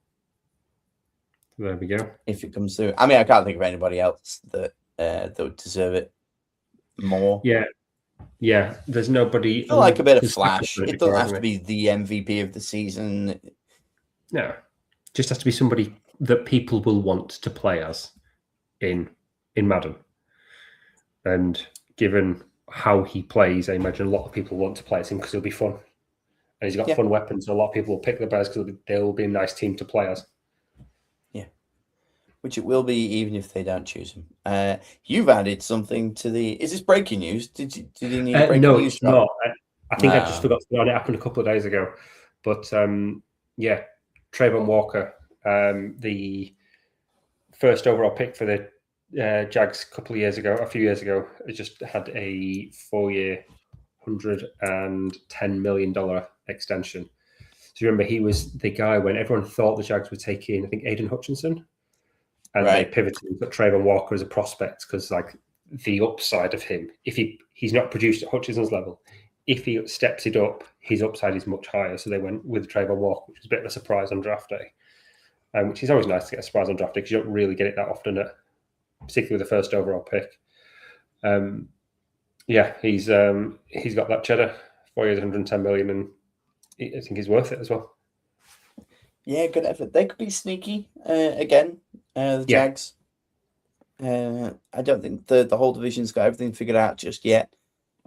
There we go. If it comes through. I mean, I can't think of anybody else that would deserve it more. Yeah. There's nobody. I like a bit of flash. It doesn't have to be the MVP of the season. No, just has to be somebody that people will want to play as in Madden. And given how he plays, I imagine a lot of people want to play as him because he'll be fun. And he's got fun weapons, so a lot of people will pick the Bears because they'll be a nice team to play as. Yeah. Which it will be even if they don't choose him. You've added something to the... Is this breaking news? Did you need a breaking no, news? It's not. I think I just No. forgot to it happened a couple of days ago. But yeah, Trayvon Walker, the first overall pick for the Jags a few years ago, it just had a 4-year, $110 million extension. So remember, he was the guy when everyone thought the Jags were taking, I think, Aiden Hutchinson, and they pivoted and put Trayvon Walker as a prospect because, like, the upside of him, if he's not produced at Hutchinson's level, if he steps it up, his upside is much higher. So they went with Trayvon Walker, which was a bit of a surprise on draft day, which is always nice to get a surprise on draft day because you don't really get it that often, particularly with the first overall pick. Yeah, he's got that cheddar, 4 years, 110 million, and I think he's worth it as well. Yeah, good effort. They could be sneaky again, the Jags. I don't think the whole division's got everything figured out just yet.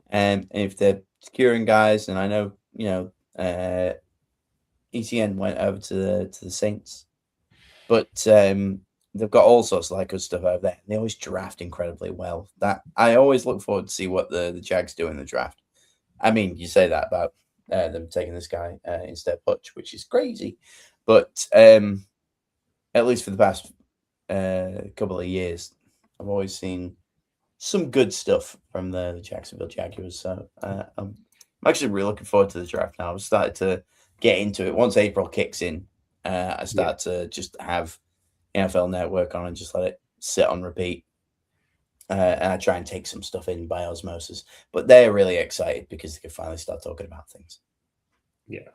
And if they're securing guys, and I know, ETN went over to the Saints, but they've got all sorts of good stuff over there. They always draft incredibly well. That I always look forward to see what the Jags do in the draft. I mean, you say that about them taking this guy instead of Hutch, which is crazy. But at least for the past couple of years, I've always seen some good stuff from the Jacksonville Jaguars. So I'm actually really looking forward to the draft now. I've started to get into it. Once April kicks in, I start to just have NFL Network on and just let it sit on repeat. And I try and take some stuff in by osmosis. But they're really excited because they can finally start talking about things. Yeah.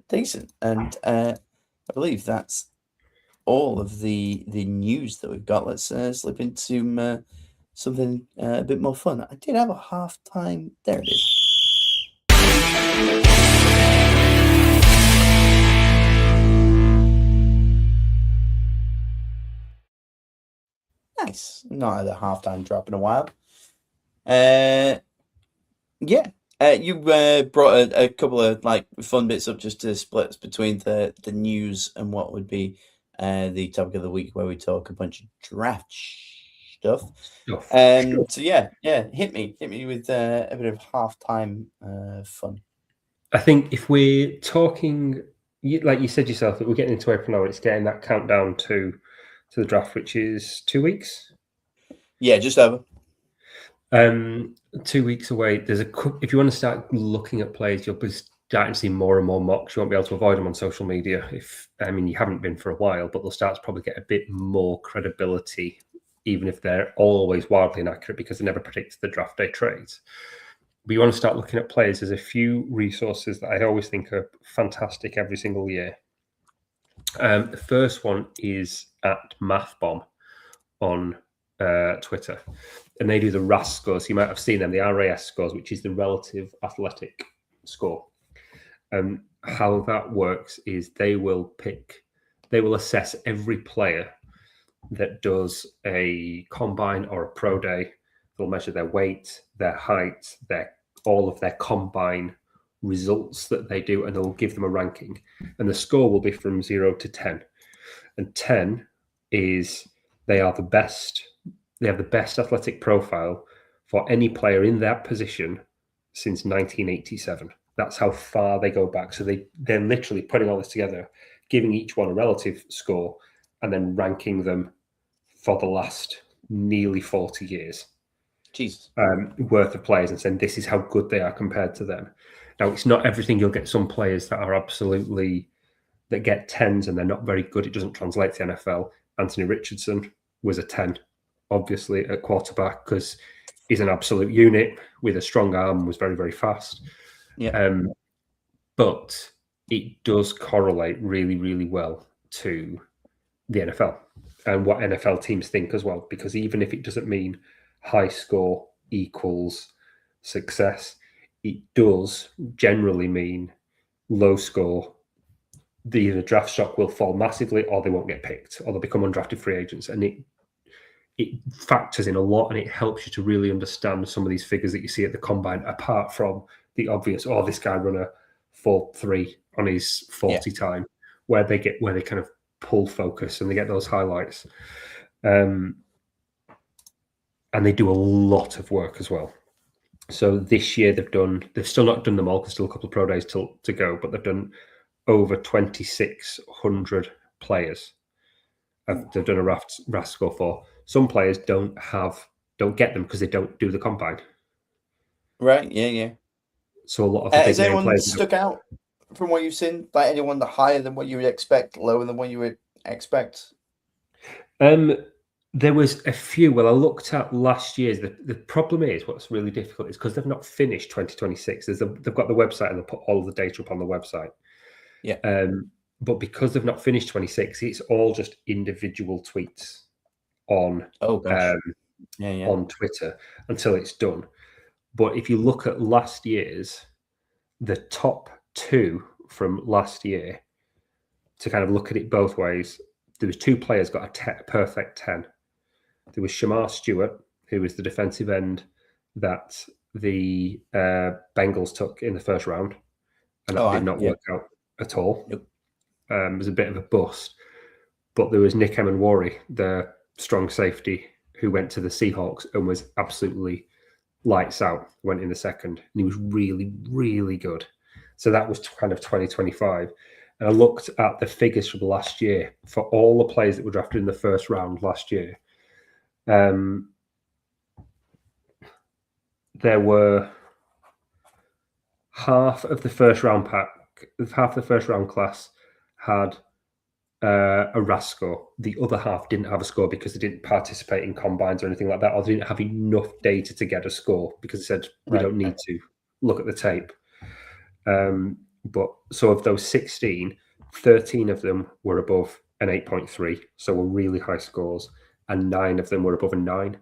Decent. And I believe that's all of the news that we've got. Let's slip into something a bit more fun. I did have a halftime. There it is. Nice. Not had a halftime drop in a while. You brought a couple of fun bits up just to split between the news and what would be the topic of the week, where we talk a bunch of draft stuff. So hit me with a bit of halftime fun. I think if we're talking, like you said yourself, that we're getting into April now, it's getting that countdown to the draft, which is 2 weeks. Yeah, just over. 2 weeks away. If you want to start looking at plays, you'll be starting to see more and more mocks. You won't be able to avoid them on social media. You haven't been for a while, but they'll start to probably get a bit more credibility, even if they're always wildly inaccurate because they never predict the draft day trades. But you want to start looking at players. There's a few resources that I always think are fantastic every single year. The first one is at MathBomb on Twitter, and they do the RAS scores. You might have seen them, the RAS scores, which is the relative athletic score. How that works is they will assess every player that does a combine or a pro day. They'll measure their weight, their height, all of their combine results that they do, and they'll give them a ranking. And the score will be from 0 to 10. And 10 is they are the best. They have the best athletic profile for any player in that position since 1987. That's how far they go back. So they're literally putting all this together, giving each one a relative score, and then ranking them for the last nearly 40 years. Jesus. Worth of players, and saying this is how good they are compared to them. Now, it's not everything. You'll get some players that are that get 10s and they're not very good. It doesn't translate to NFL. Anthony Richardson was a 10, obviously, at quarterback because he's an absolute unit with a strong arm, was very, very fast. Yeah. But it does correlate really, really well to the NFL and what NFL teams think as well, because even if it doesn't mean high score equals success, it does generally mean low score. The draft stock will fall massively, or they won't get picked, or they'll become undrafted free agents. And it factors in a lot, and it helps you to really understand some of these figures that you see at the combine, apart from the obvious, oh, this guy run a 4.3 on his 40 time, where they kind of pull focus and they get those highlights. And they do a lot of work as well. So this year they've still not done them all, because still a couple of pro days to go, but they've done over 2,600 players. They've done a RAS score for. Some players don't get them because they don't do the combine. Right. Yeah. So a lot of the big has name anyone players stuck out from what you've seen? Like anyone higher than what you would expect, lower than what you would expect? There was a few. Well, I looked at last year's. The problem is, what's really difficult is because they've not finished 2026. They've got the website and they put all the data up on the website. Yeah. But because they've not finished 26, it's all just individual tweets on on Twitter until it's done. But if you look at last year's, the top two from last year, to kind of look at it both ways, there was two players got a perfect 10. There was Shamar Stewart, who was the defensive end that the Bengals took in the first round, and that did not work out at all. Nope. It was a bit of a bust. But there was Nick Emenwari, the strong safety, who went to the Seahawks and was absolutely lights out, went in the second, and he was really, really good. So that was kind of 2025. And I looked at the figures from last year for all the players that were drafted in the first round last year. There were half of the first round class had a RAS score. The other half didn't have a score because they didn't participate in combines or anything like that, or they didn't have enough data to get a score because they said we don't need to look at the tape. But so of those 16, 13 of them were above an 8.3, so were really high scores, and 9 of them were above a 9.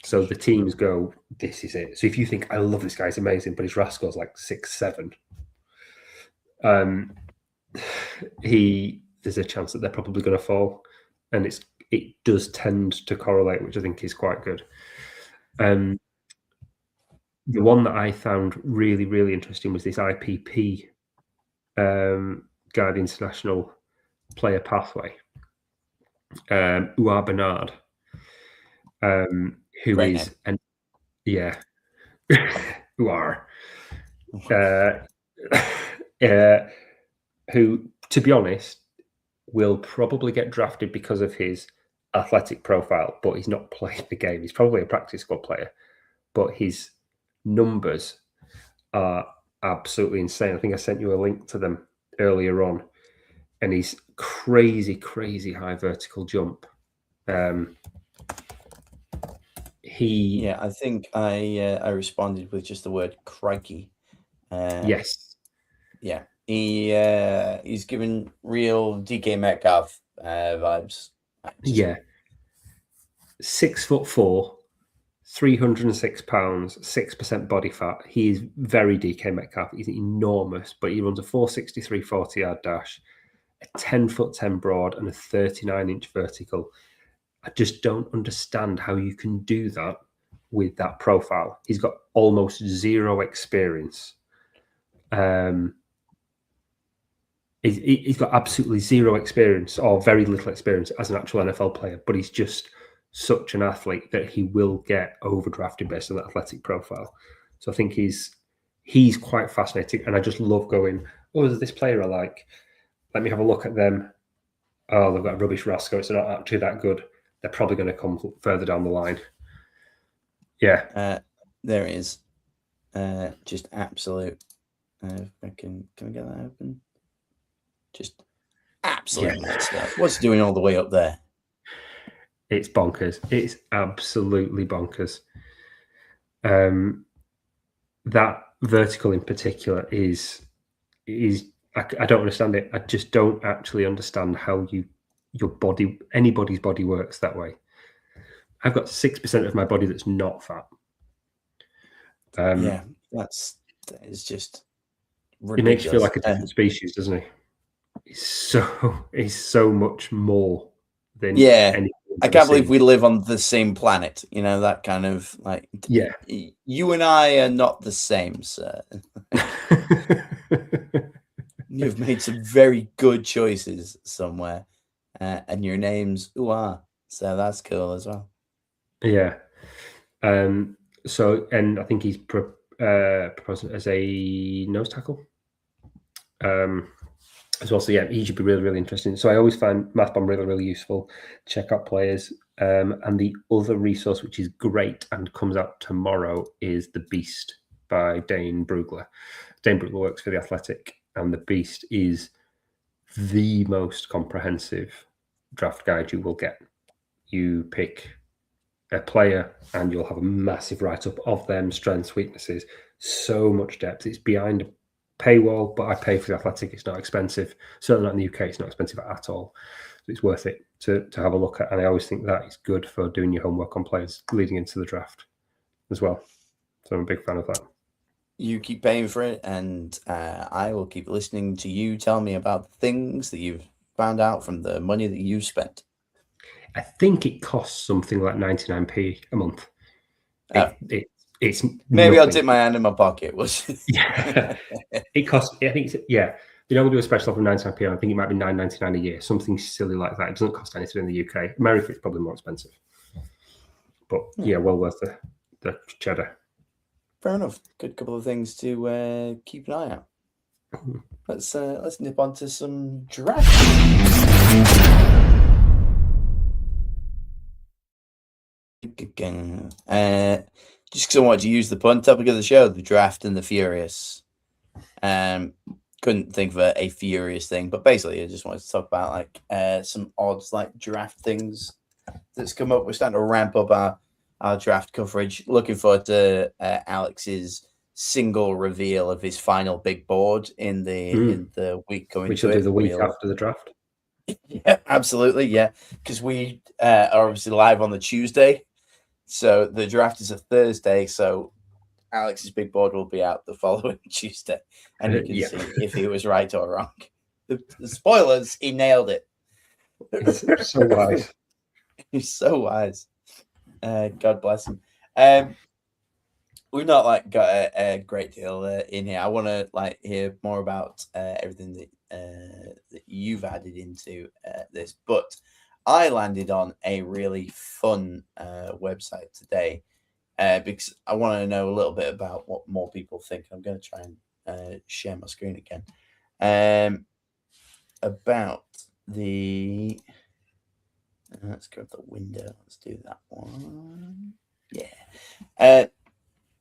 So the teams go, this is it. So if you think, I love this guy, he's amazing, but his RAS score's like 6, 7, there's a chance that they're probably going to fall, and it does tend to correlate, which I think is quite good. The one that I found really, really interesting was this IPP Guide International Player Pathway. Uar Bernard, who Great is Uar, who, to be honest, will probably get drafted because of his athletic profile, but he's not played the game. He's probably a practice squad player, but his numbers are absolutely insane. I think I sent you a link to them earlier on, and he's crazy high vertical jump. I think I responded with just the word crikey. Yes. Yeah. He's given real DK Metcalf vibes. 6'4", 306 pounds, 6% body fat. He's very DK Metcalf. He's enormous, but he runs a 4.63 40-yard dash, a 10'10" broad, and a 39-inch vertical. I just don't understand how you can do that with that profile. He's got almost zero experience. He's got absolutely zero experience, or very little experience as an actual NFL player, but he's just such an athlete that he will get overdrafted based on that athletic profile. So I think he's quite fascinating, and I just love going, oh, there's this player I like. Let me have a look at them. Oh, they've got a rubbish RAS score. It's not actually that good. They're probably going to come further down the line. Yeah. There it is. Just absolute. Can we get that open? Just absolute stuff. What's doing all the way up there? It's bonkers. It's absolutely bonkers. That vertical in particular is I don't understand it. I just don't actually understand how anybody's body works that way. I've got 6% of my body that's not fat. That is just ridiculous. It makes you feel like a different species, doesn't it? He's so much more than anything I can't believe we live on the same planet. You know, that kind of like, Yeah. You and I are not the same, sir. You've made some very good choices somewhere, and your name's Ua, so that's cool as well. Yeah. So, and I think he's proposed as a nose tackle as well. So yeah, he should be really, really interesting. So I always find MathBomb really, really useful. Check out players. And the other resource, which is great and comes out tomorrow, is The Beast by Dane Brugler. Dane Brugler works for The Athletic, and The Beast is the most comprehensive draft guide you will get. You pick a player and you'll have a massive write-up of them, strengths, weaknesses, so much depth. It's behind a paywall, but I pay for The Athletic. It's not expensive. Certainly not in the UK. It's not expensive at all. So it's worth it to have a look at. And I always think that is good for doing your homework on players leading into the draft as well. So I'm a big fan of that. You keep paying for it, and I will keep listening to you tell me about the things that you've found out from the money that you've spent. I think it costs something like 99p a month. It's maybe nothing. I'll dip my hand in my pocket. Yeah, it costs. I think they don't do a special offer of 99p. I think it might be $9.99 a year, something silly like that. It doesn't cost anything in the UK. America, it's probably more expensive, but yeah, well worth the cheddar. Fair enough. Good couple of things to keep an eye out. Let's nip on to some draft. Just because I wanted to use the pun, topic of the show: the draft and the furious. Couldn't think of a furious thing, but basically, I just wanted to talk about like some odds, like draft things that's come up. We're starting to ramp up our draft coverage. Looking forward to Alex's single reveal of his final big board in the week coming. Which will do the week after the draft. Yeah, absolutely. Yeah, because we are obviously live on the Tuesday, so the draft is a Thursday. So Alex's big board will be out the following Tuesday, and you can see if he was right or wrong. The spoilers, he nailed it. He's so wise. He's so wise. God bless him. We've not like got a great deal in here. I want to like hear more about everything that you've added into this, but I landed on a really fun website today because I want to know a little bit about what more people think. I'm going to try and share my screen again about the. Let's go to the window. Let's do that one. Yeah.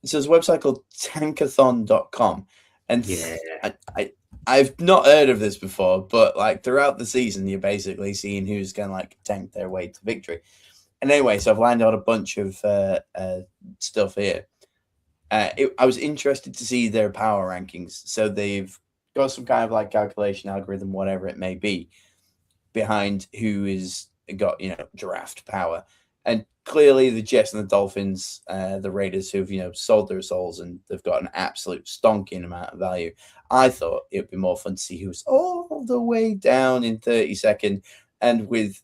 So there's a website called tankathon.com. And I've not heard of this before, but like throughout the season, you're basically seeing who's going to like tank their way to victory. And anyway, so I've landed on a bunch of stuff here. I was interested to see their power rankings. So they've got some kind of like calculation algorithm, whatever it may be, behind who is got, draft power. And clearly the Jets and the Dolphins, the Raiders who've, sold their souls and they've got an absolute stonking amount of value. I thought it would be more fun to see who's all the way down in 32nd and with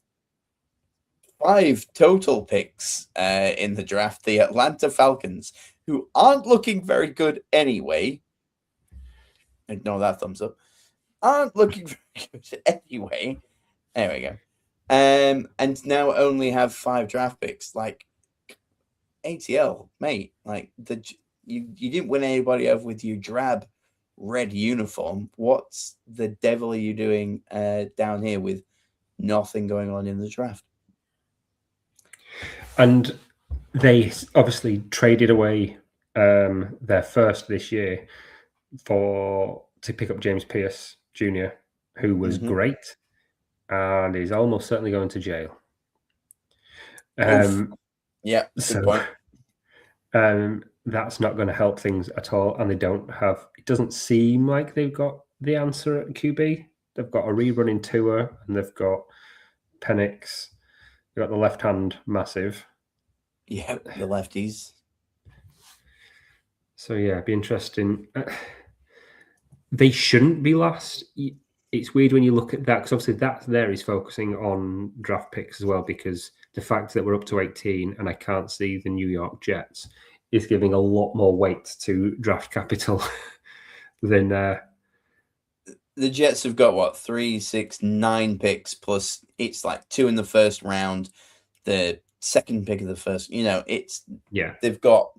5 total picks in the draft, the Atlanta Falcons, who aren't looking very good anyway. Ignore that thumbs up. Aren't looking very good anyway. There we go. And now only have 5 draft picks. Like ATL, mate. Like you didn't win anybody over with your drab red uniform. What's the devil are you doing down here with nothing going on in the draft? And they obviously traded away their first this year to pick up James Pierce Jr., who was great and is almost certainly going to jail. Yeah, good point. That's not going to help things at all. And it doesn't seem like they've got the answer at QB. They've got a rerunning Tua and they've got Penix. They've got the left hand massive. Yeah, the lefties. So yeah, it'd be interesting. They shouldn't be last. it's weird when you look at that, because obviously that there is focusing on draft picks as well, because the fact that we're up to 18 and I can't see the New York Jets is giving a lot more weight to draft capital than The Jets have got what 3, 6, 9 picks plus it's like 2 in the first round, the second pick of the first. They've got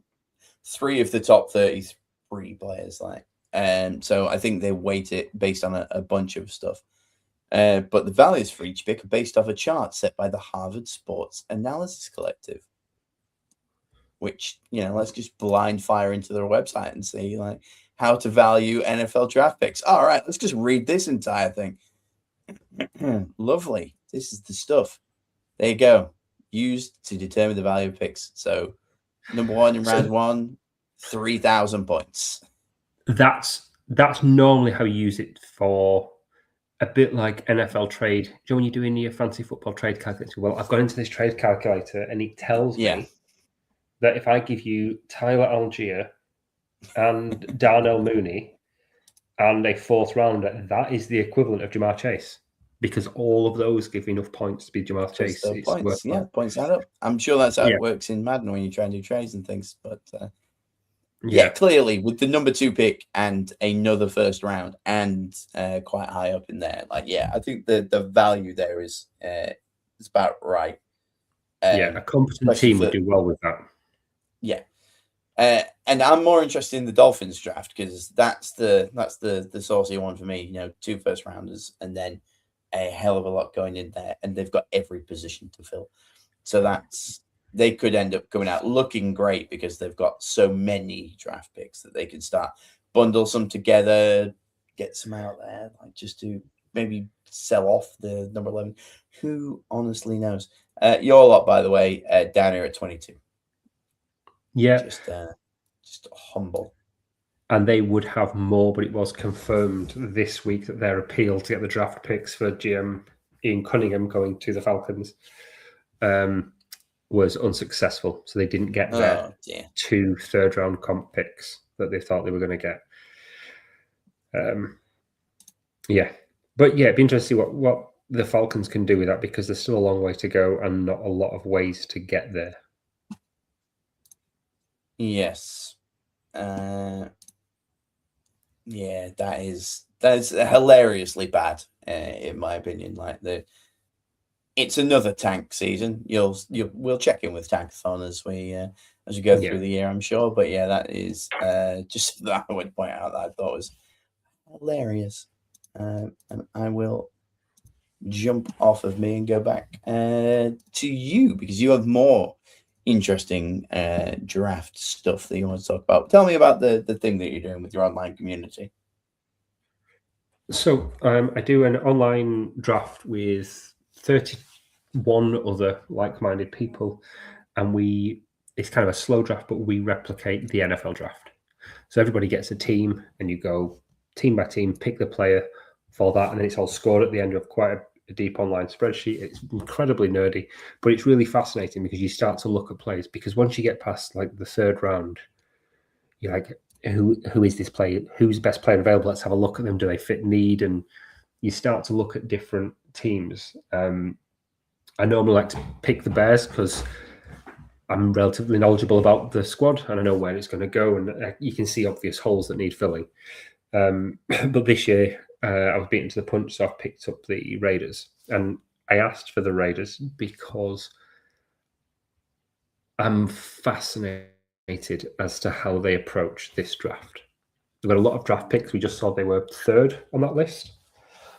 3 of the top 33 players. So I think they weight it based on a bunch of stuff. But the values for each pick are based off a chart set by the Harvard Sports Analysis Collective, which, let's just blind fire into their website and see how to value NFL draft picks. All right, let's just read this entire thing. Lovely. This is the stuff. There you go. Used to determine the value of picks. So number 1 in round 1, 3,000 points. That's normally how you use it for a bit like NFL trade. Do you know when you're doing your fancy football trade calculator? Well, I've gone into this trade calculator and it tells me that if I give you Tyler Algier and Darnell Mooney and a 4th rounder, that is the equivalent of Jamar Chase, because all of those give enough points to be Jamar Chase. Points, points add up. I'm sure that's how it works in Madden when you try and do trades and things. But clearly with the number 2 pick and another first round and quite high up in there, I think the value there is about right. A competent team would do well with that. Yeah. And I'm more interested in the Dolphins draft because that's the saucy one for me. 2 first rounders and then a hell of a lot going in there, and they've got every position to fill. So they could end up coming out looking great because they've got so many draft picks that they can start bundle some together, get some out there, just to maybe sell off the number 11. Who honestly knows? Your lot, by the way, down here at 22. Yeah, just humble. And they would have more, but it was confirmed this week that their appeal to get the draft picks for GM Ian Cunningham going to the Falcons was unsuccessful. So they didn't get their 2 third-round comp picks that they thought they were going to get. But it'd be interesting to see what the Falcons can do with that, because there's still a long way to go and not a lot of ways to get there. Yes. That's hilariously bad, in my opinion. It's another tank season. We'll check in with Tankathon as we go through the year, I'm sure. But that is just that I would point out that I thought was hilarious. And I will jump off of me and go back to you, because you have more interesting draft stuff that you want to talk about. Tell me about the thing that you're doing with your online community. So I do an online draft with 31 other like-minded people, and it's kind of a slow draft, but we replicate the NFL draft. So everybody gets a team, and you go team by team, pick the player for that, and then it's all scored at the end of quite a deep online spreadsheet. It's incredibly nerdy, but it's really fascinating because you start to look at players, because once you get past the 3rd round, you're like, who is this player? Who's the best player available? Let's have a look at them. Do they fit need? And you start to look at different teams. I normally like to pick the Bears because I'm relatively knowledgeable about the squad and I know where it's going to go, and you can see obvious holes that need filling. But this year, I was beaten to the punch, so I've picked up the Raiders. And I asked for the Raiders because I'm fascinated as to how they approach this draft. They've got a lot of draft picks. We just saw they were 3rd on that list.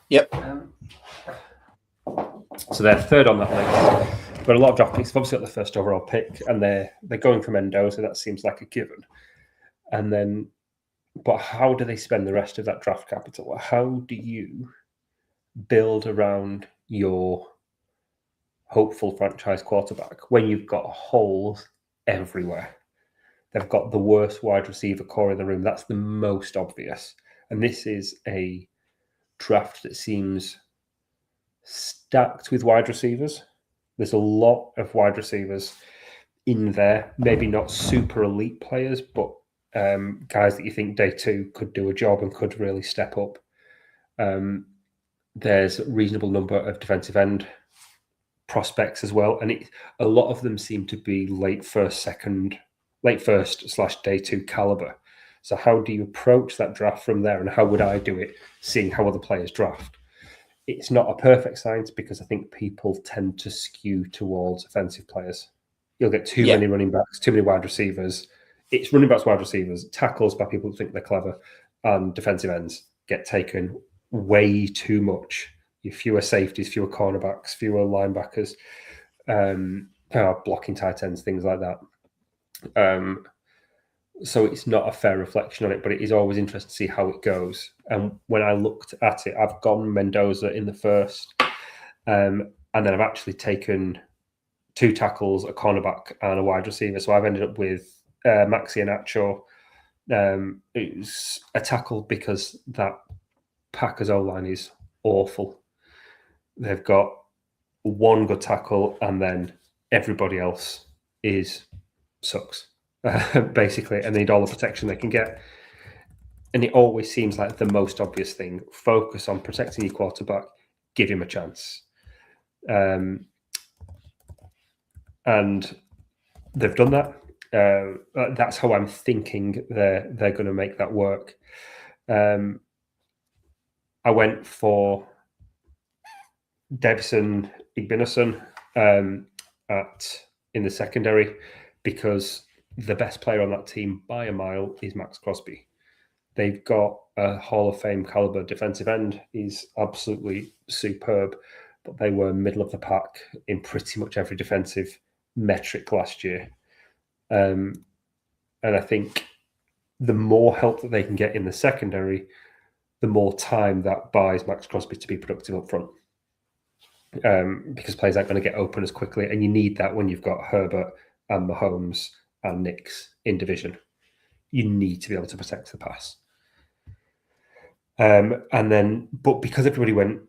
Yep. So they're 3rd on that list. But a lot of draft picks. They've obviously got the 1st overall pick, and they're going from Endo, so that seems like a given. And then, but how do they spend the rest of that draft capital? How do you build around your hopeful franchise quarterback when you've got holes everywhere? They've got the worst wide receiver core in the room. That's the most obvious. And this is a draft that seems stacked with wide receivers. There's a lot of wide receivers in there. Maybe not super elite players, but guys that you think day 2 could do a job and could really step up. there's a reasonable number of defensive end prospects as well, and a lot of them seem to be late first / day two caliber. So how do you approach that draft from there, and how would I do it, seeing how other players draft? It's not a perfect science because I think people tend to skew towards offensive players. You'll get too many running backs, too many wide receivers. It's running backs, wide receivers, tackles by people who think they're clever, and defensive ends get taken way too much. You fewer safeties, fewer cornerbacks, fewer linebackers, blocking tight ends, things like that. So it's not a fair reflection on it, but it is always interesting to see how it goes. And when I looked at it, I've gone Mendoza in the first, and then I've actually taken 2 tackles, a cornerback, and a wide receiver. So I've ended up with Maxi Anacho. It was a tackle because that Packers O-line is awful. They've got one good tackle, and then everybody else sucks. Basically, and they need all the protection they can get. And it always seems like the most obvious thing: focus on protecting your quarterback, give him a chance. And they've done that. That's how I'm thinking they're going to make that work. I went for Davison Igbinosun in the secondary because the best player on that team by a mile is Max Crosby. They've got a Hall of Fame caliber defensive end. He's absolutely superb, but they were middle of the pack in pretty much every defensive metric last year. And I think the more help that they can get in the secondary, the more time that buys Max Crosby to be productive up front. Because players aren't going to get open as quickly, and you need that when you've got Herbert and Mahomes and Knicks in division. You need to be able to protect the pass. But because everybody went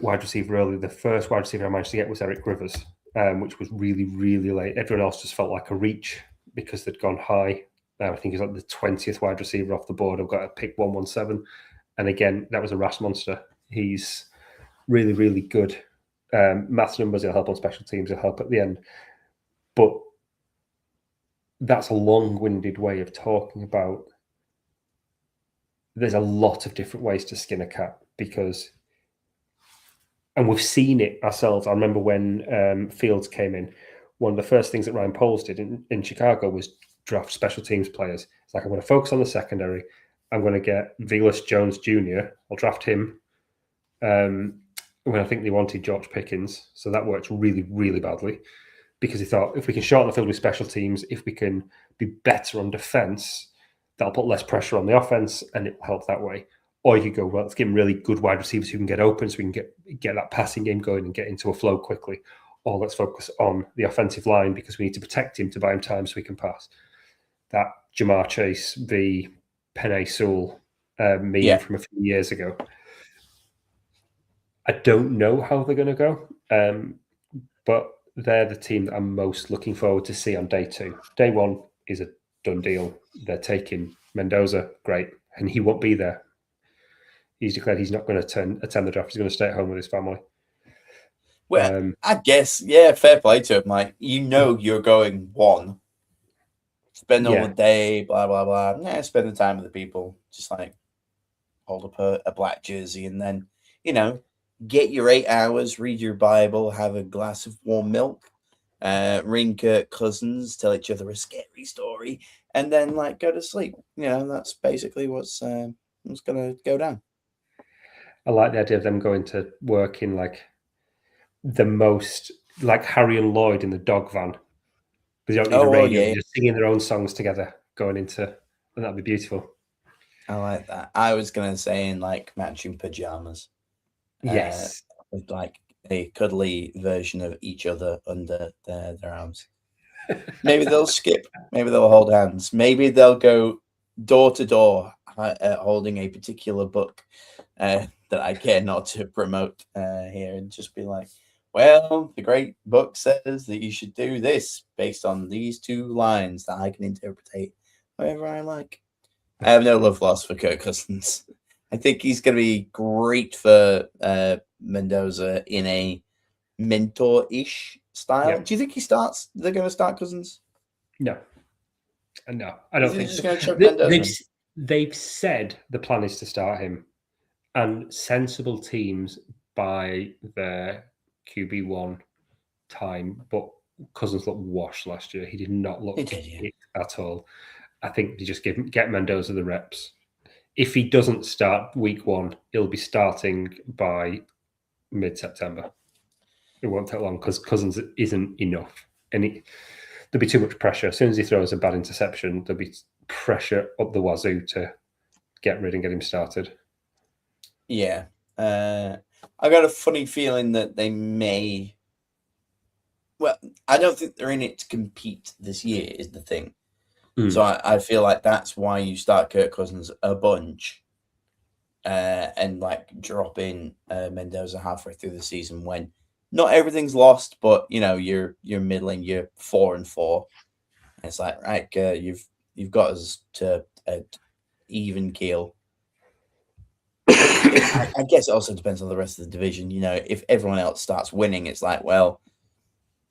wide receiver early, the first wide receiver I managed to get was Eric Rivers, which was really, really late. Everyone else just felt like a reach because they'd gone high. I think he's like the 20th wide receiver off the board. I've got a pick 117. And again, that was a RAS monster. He's really, really good. Math numbers, he'll help on special teams, he'll help at the end. But that's a long-winded way of talking about there's a lot of different ways to skin a cat and we've seen it ourselves. I remember when Fields came in, one of the first things that Ryan Poles did in Chicago was draft special teams players. It's like, I'm going to focus on the secondary. I'm going to get Velus Jones Jr. I'll draft him. When I think they wanted George Pickens. So that worked really, really badly because he thought if we can shorten the field with special teams, if we can be better on defense, that'll put less pressure on the offense and it will help that way. Or you could go, well, let's give him really good wide receivers who can get open so we can get that passing game going and get into a flow quickly. Or let's focus on the offensive line because we need to protect him to buy him time so he can pass. That Jamar Chase v. Penei Sewell meme from a few years ago. I don't know how they're going to go, but they're the team that I'm most looking forward to see on day 2. Day 1 is a done deal. They're taking Mendoza, great, and he won't be there. He's declared he's not going to attend the draft. He's going to stay at home with his family. Well, I guess, fair play to him. Like, you're going 1. Spend all the day, blah, blah, blah. Yeah, spend the time with the people. Just like hold up a black jersey and then, get your 8 hours, read your Bible, have a glass of warm milk, ring Kirk Cousins, tell each other a scary story, and then go to sleep. That's basically what's going to go down. I like the idea of them going to work in the most Harry and Lloyd in the dog van. Because you don't need a radio, you're just singing their own songs together going into, and that'd be beautiful. I like that. I was going to say in matching pajamas. Yes. With a cuddly version of each other under their arms. Maybe they'll skip. Maybe they'll hold hands. Maybe they'll go door to door holding a particular book that I care not to promote here and just be like, well, the great book says that you should do this based on these 2 lines that I can interpret however I like. I have no love lost for Kirk Cousins. I think he's going to be great for Mendoza in a mentor-ish style. Yeah. Do you think he starts? They're going to start Cousins? No, no, I You don't think think he's just so. going to chuck Mendoza in? They've said the plan is to start him, and sensible teams by their QB1 time, but Cousins looked washed last year. He did not look He did, yeah. it at all. I think they just get Mendoza the reps. If he doesn't start week 1, he'll be starting by mid-September. It won't take long because Cousins isn't enough, and there'll be too much pressure. As soon as he throws a bad interception, there'll be pressure up the wazoo to get rid and get him started. Yeah. I got a funny feeling that they may. Well, I don't think they're in it to compete this year, is the thing. So I feel like that's why you start Kirk Cousins a bunch and like drop in Mendoza halfway through the season when not everything's lost, but you're middling, you're 4-4. And it's like, right, you've got us to even keel. I guess it also depends on the rest of the division. If everyone else starts winning, it's like, well,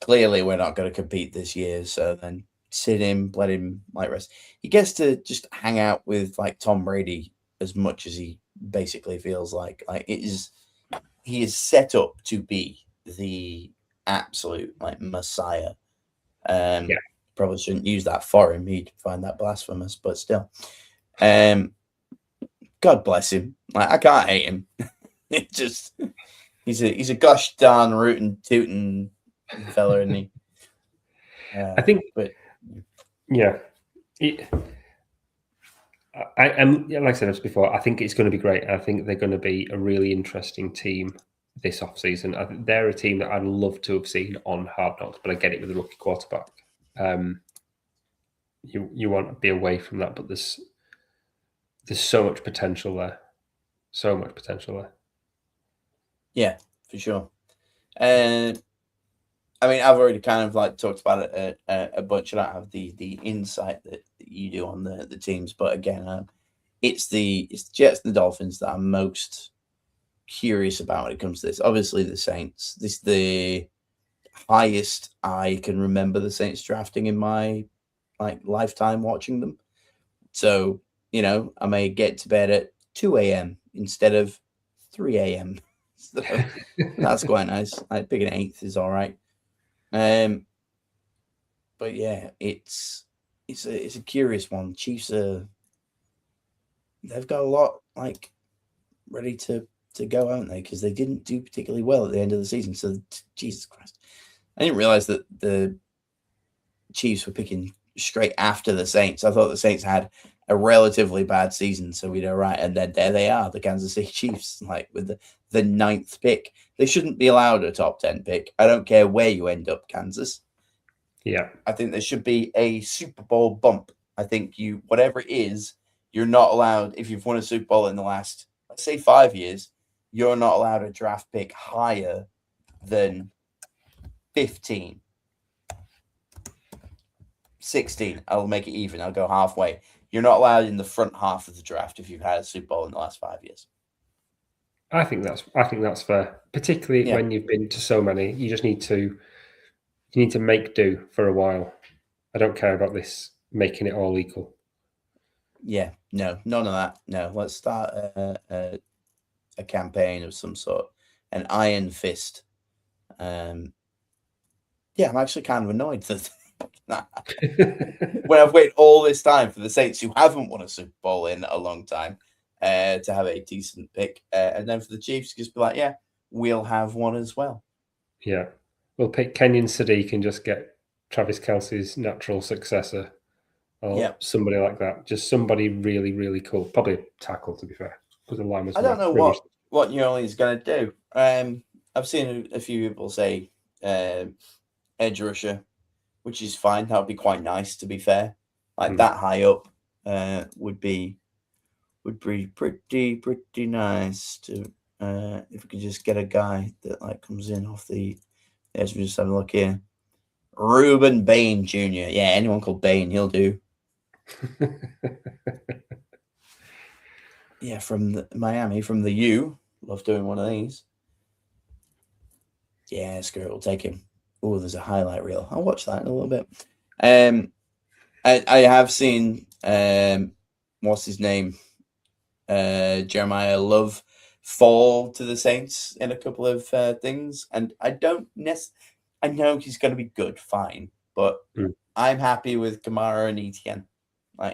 clearly we're not going to compete this year. So then sit him, let him like rest. He gets to just hang out with like Tom Brady as much as he basically feels like he is set up to be the absolute like messiah. Probably shouldn't use that for him. He'd find that blasphemous, but still. God bless him. Like I can't hate him. It just he's a gosh darn rootin' tootin' fella, isn't he? I think, but yeah. I'm like I said before, I think it's going to be great. I think they're going to be a really interesting team this offseason. I think they're a team that I'd love to have seen on Hard Knocks, but I get it with a rookie quarterback. You want to be away from that, but there's so much potential there. So much potential there. Yeah, for sure. I mean, I've already kind of like talked about it a bunch. I don't have the insight that you do on the teams, but again, it's the Jets and the Dolphins that I'm most curious about when it comes to this. Obviously, the Saints. This is the highest I can remember the Saints drafting in my like lifetime watching them. So I may get to bed at 2 a.m. instead of 3 a.m. So that's quite nice. Like picking 8th is all right. But yeah, it's a curious one. Chiefs they've got a lot like ready to go, haven't they? Because they didn't do particularly well at the end of the season. So Jesus Christ, I didn't realize that the Chiefs were picking straight after the Saints. I thought the Saints had a relatively bad season, so we know right. And then there they are, the Kansas City Chiefs, like with the 9th pick. They shouldn't be allowed a top 10 pick. I don't care where you end up, Kansas. Yeah. I think there should be a Super Bowl bump. I think whatever it is, you're not allowed, if you've won a Super Bowl in the last, let's say 5 years, you're not allowed a draft pick higher than 15. 16. I'll make it even. I'll go halfway. You're not allowed in the front half of the draft if you've had a Super Bowl in the last 5 years. I think that's fair. Particularly when you've been to so many. You just need to make do for a while. I don't care about this making it all equal. Yeah, no, none of that. No, let's start a campaign of some sort, an iron fist. I'm actually kind of annoyed that when I've waited all this time for the Saints, who haven't won a Super Bowl in a long time, to have a decent pick, and then for the Chiefs, just be like, yeah, we'll have one as well. Yeah, we'll pick Kenyon Sadiq and just get Travis Kelce's natural successor, or somebody like that. Just somebody really, really cool. Probably a tackle, to be fair, because the line was. I don't know what New Orleans is going to do. I've seen a few people say edge rusher, which is fine. That would be quite nice, to be fair. Like that high up would be pretty nice to if we could just get a guy that like comes in off the edge. We just have a look here. Reuben Bain Jr. Yeah, anyone called Bain, he'll do. Yeah, from Miami, from the U. Love doing one of these. Yeah, screw it. We'll take him. Oh, there's a highlight reel. I'll watch that in a little bit. I have seen what's his name? Jeremiah Love fall to the Saints in a couple of things, and I don't I know he's going to be good, fine, but I'm happy with Kamara and Etienne.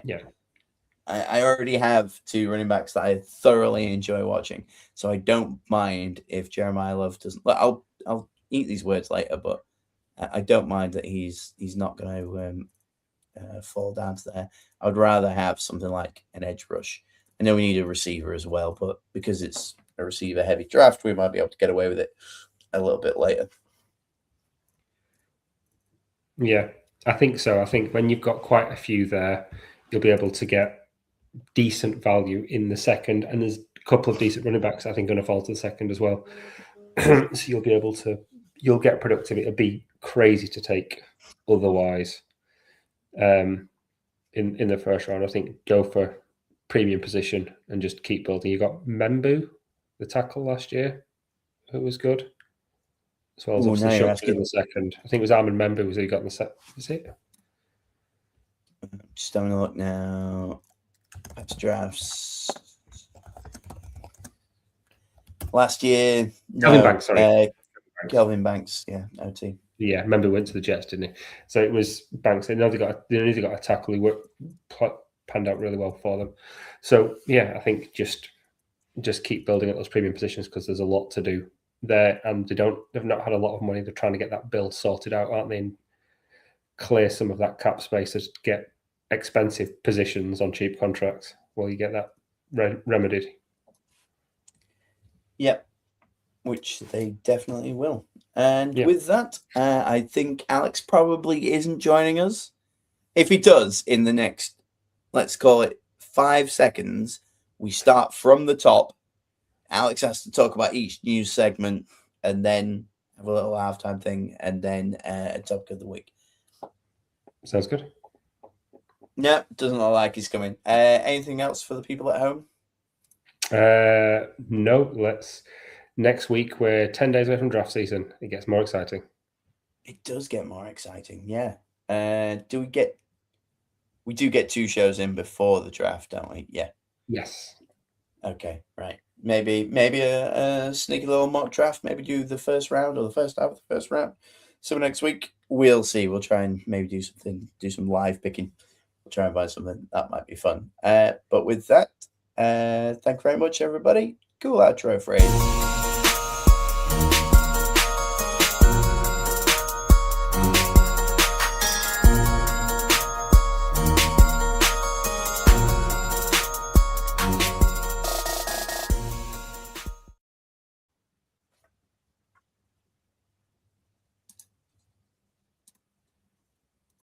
Yeah. I already have two running backs that I thoroughly enjoy watching, so I don't mind if Jeremiah Love doesn't. I'll eat these words later, but I don't mind that he's not going to fall down to there. I would rather have something like an edge rush. I know we need a receiver as well, but because it's a receiver heavy draft, we might be able to get away with it a little bit later. Yeah, I think so. I think when you've got quite a few there, you'll be able to get decent value in the second, and there's a couple of decent running backs I think going to fall to the second as well. So you'll get productivity. It'd be crazy to take otherwise. In the first round, I think go for premium position and just keep building. You got Membu, the tackle last year, who was good, as well as obviously Shook in the second. I think it was Armin Membu was who got in the second. Is it? Just having a look now. That's drafts. Last year, Kelvin Banks, sorry. Kelvin Banks, yeah, OT. Yeah, Membu went to the Jets, didn't he? So it was Banks. They got a tackle who panned out really well for them. So yeah, I think just keep building at those premium positions because there's a lot to do there, and they've not had a lot of money. They're trying to get that bill sorted out, aren't they? And clear some of that cap space to get expensive positions on cheap contracts while you get that remedied. Yep, which they definitely will. And with that, I think Alex probably isn't joining us. If he does, in the next, let's call it 5 seconds, we start from the top. Alex has to talk about each news segment and then have a little halftime thing and then a topic of the week. Sounds good. Yeah, doesn't look like he's coming. Anything else for the people at home? No, next week we're 10 days away from draft season. It gets more exciting. It does get more exciting, yeah. We do get 2 shows in before the draft, don't we? Yeah. Yes. Okay, right. Maybe a sneaky little mock draft. Maybe do the first round or the first half of the first round. So next week we'll see. We'll try and maybe do some live picking. We'll try and find something that might be fun. But with that, thank you very much, everybody. Cool outro phrase.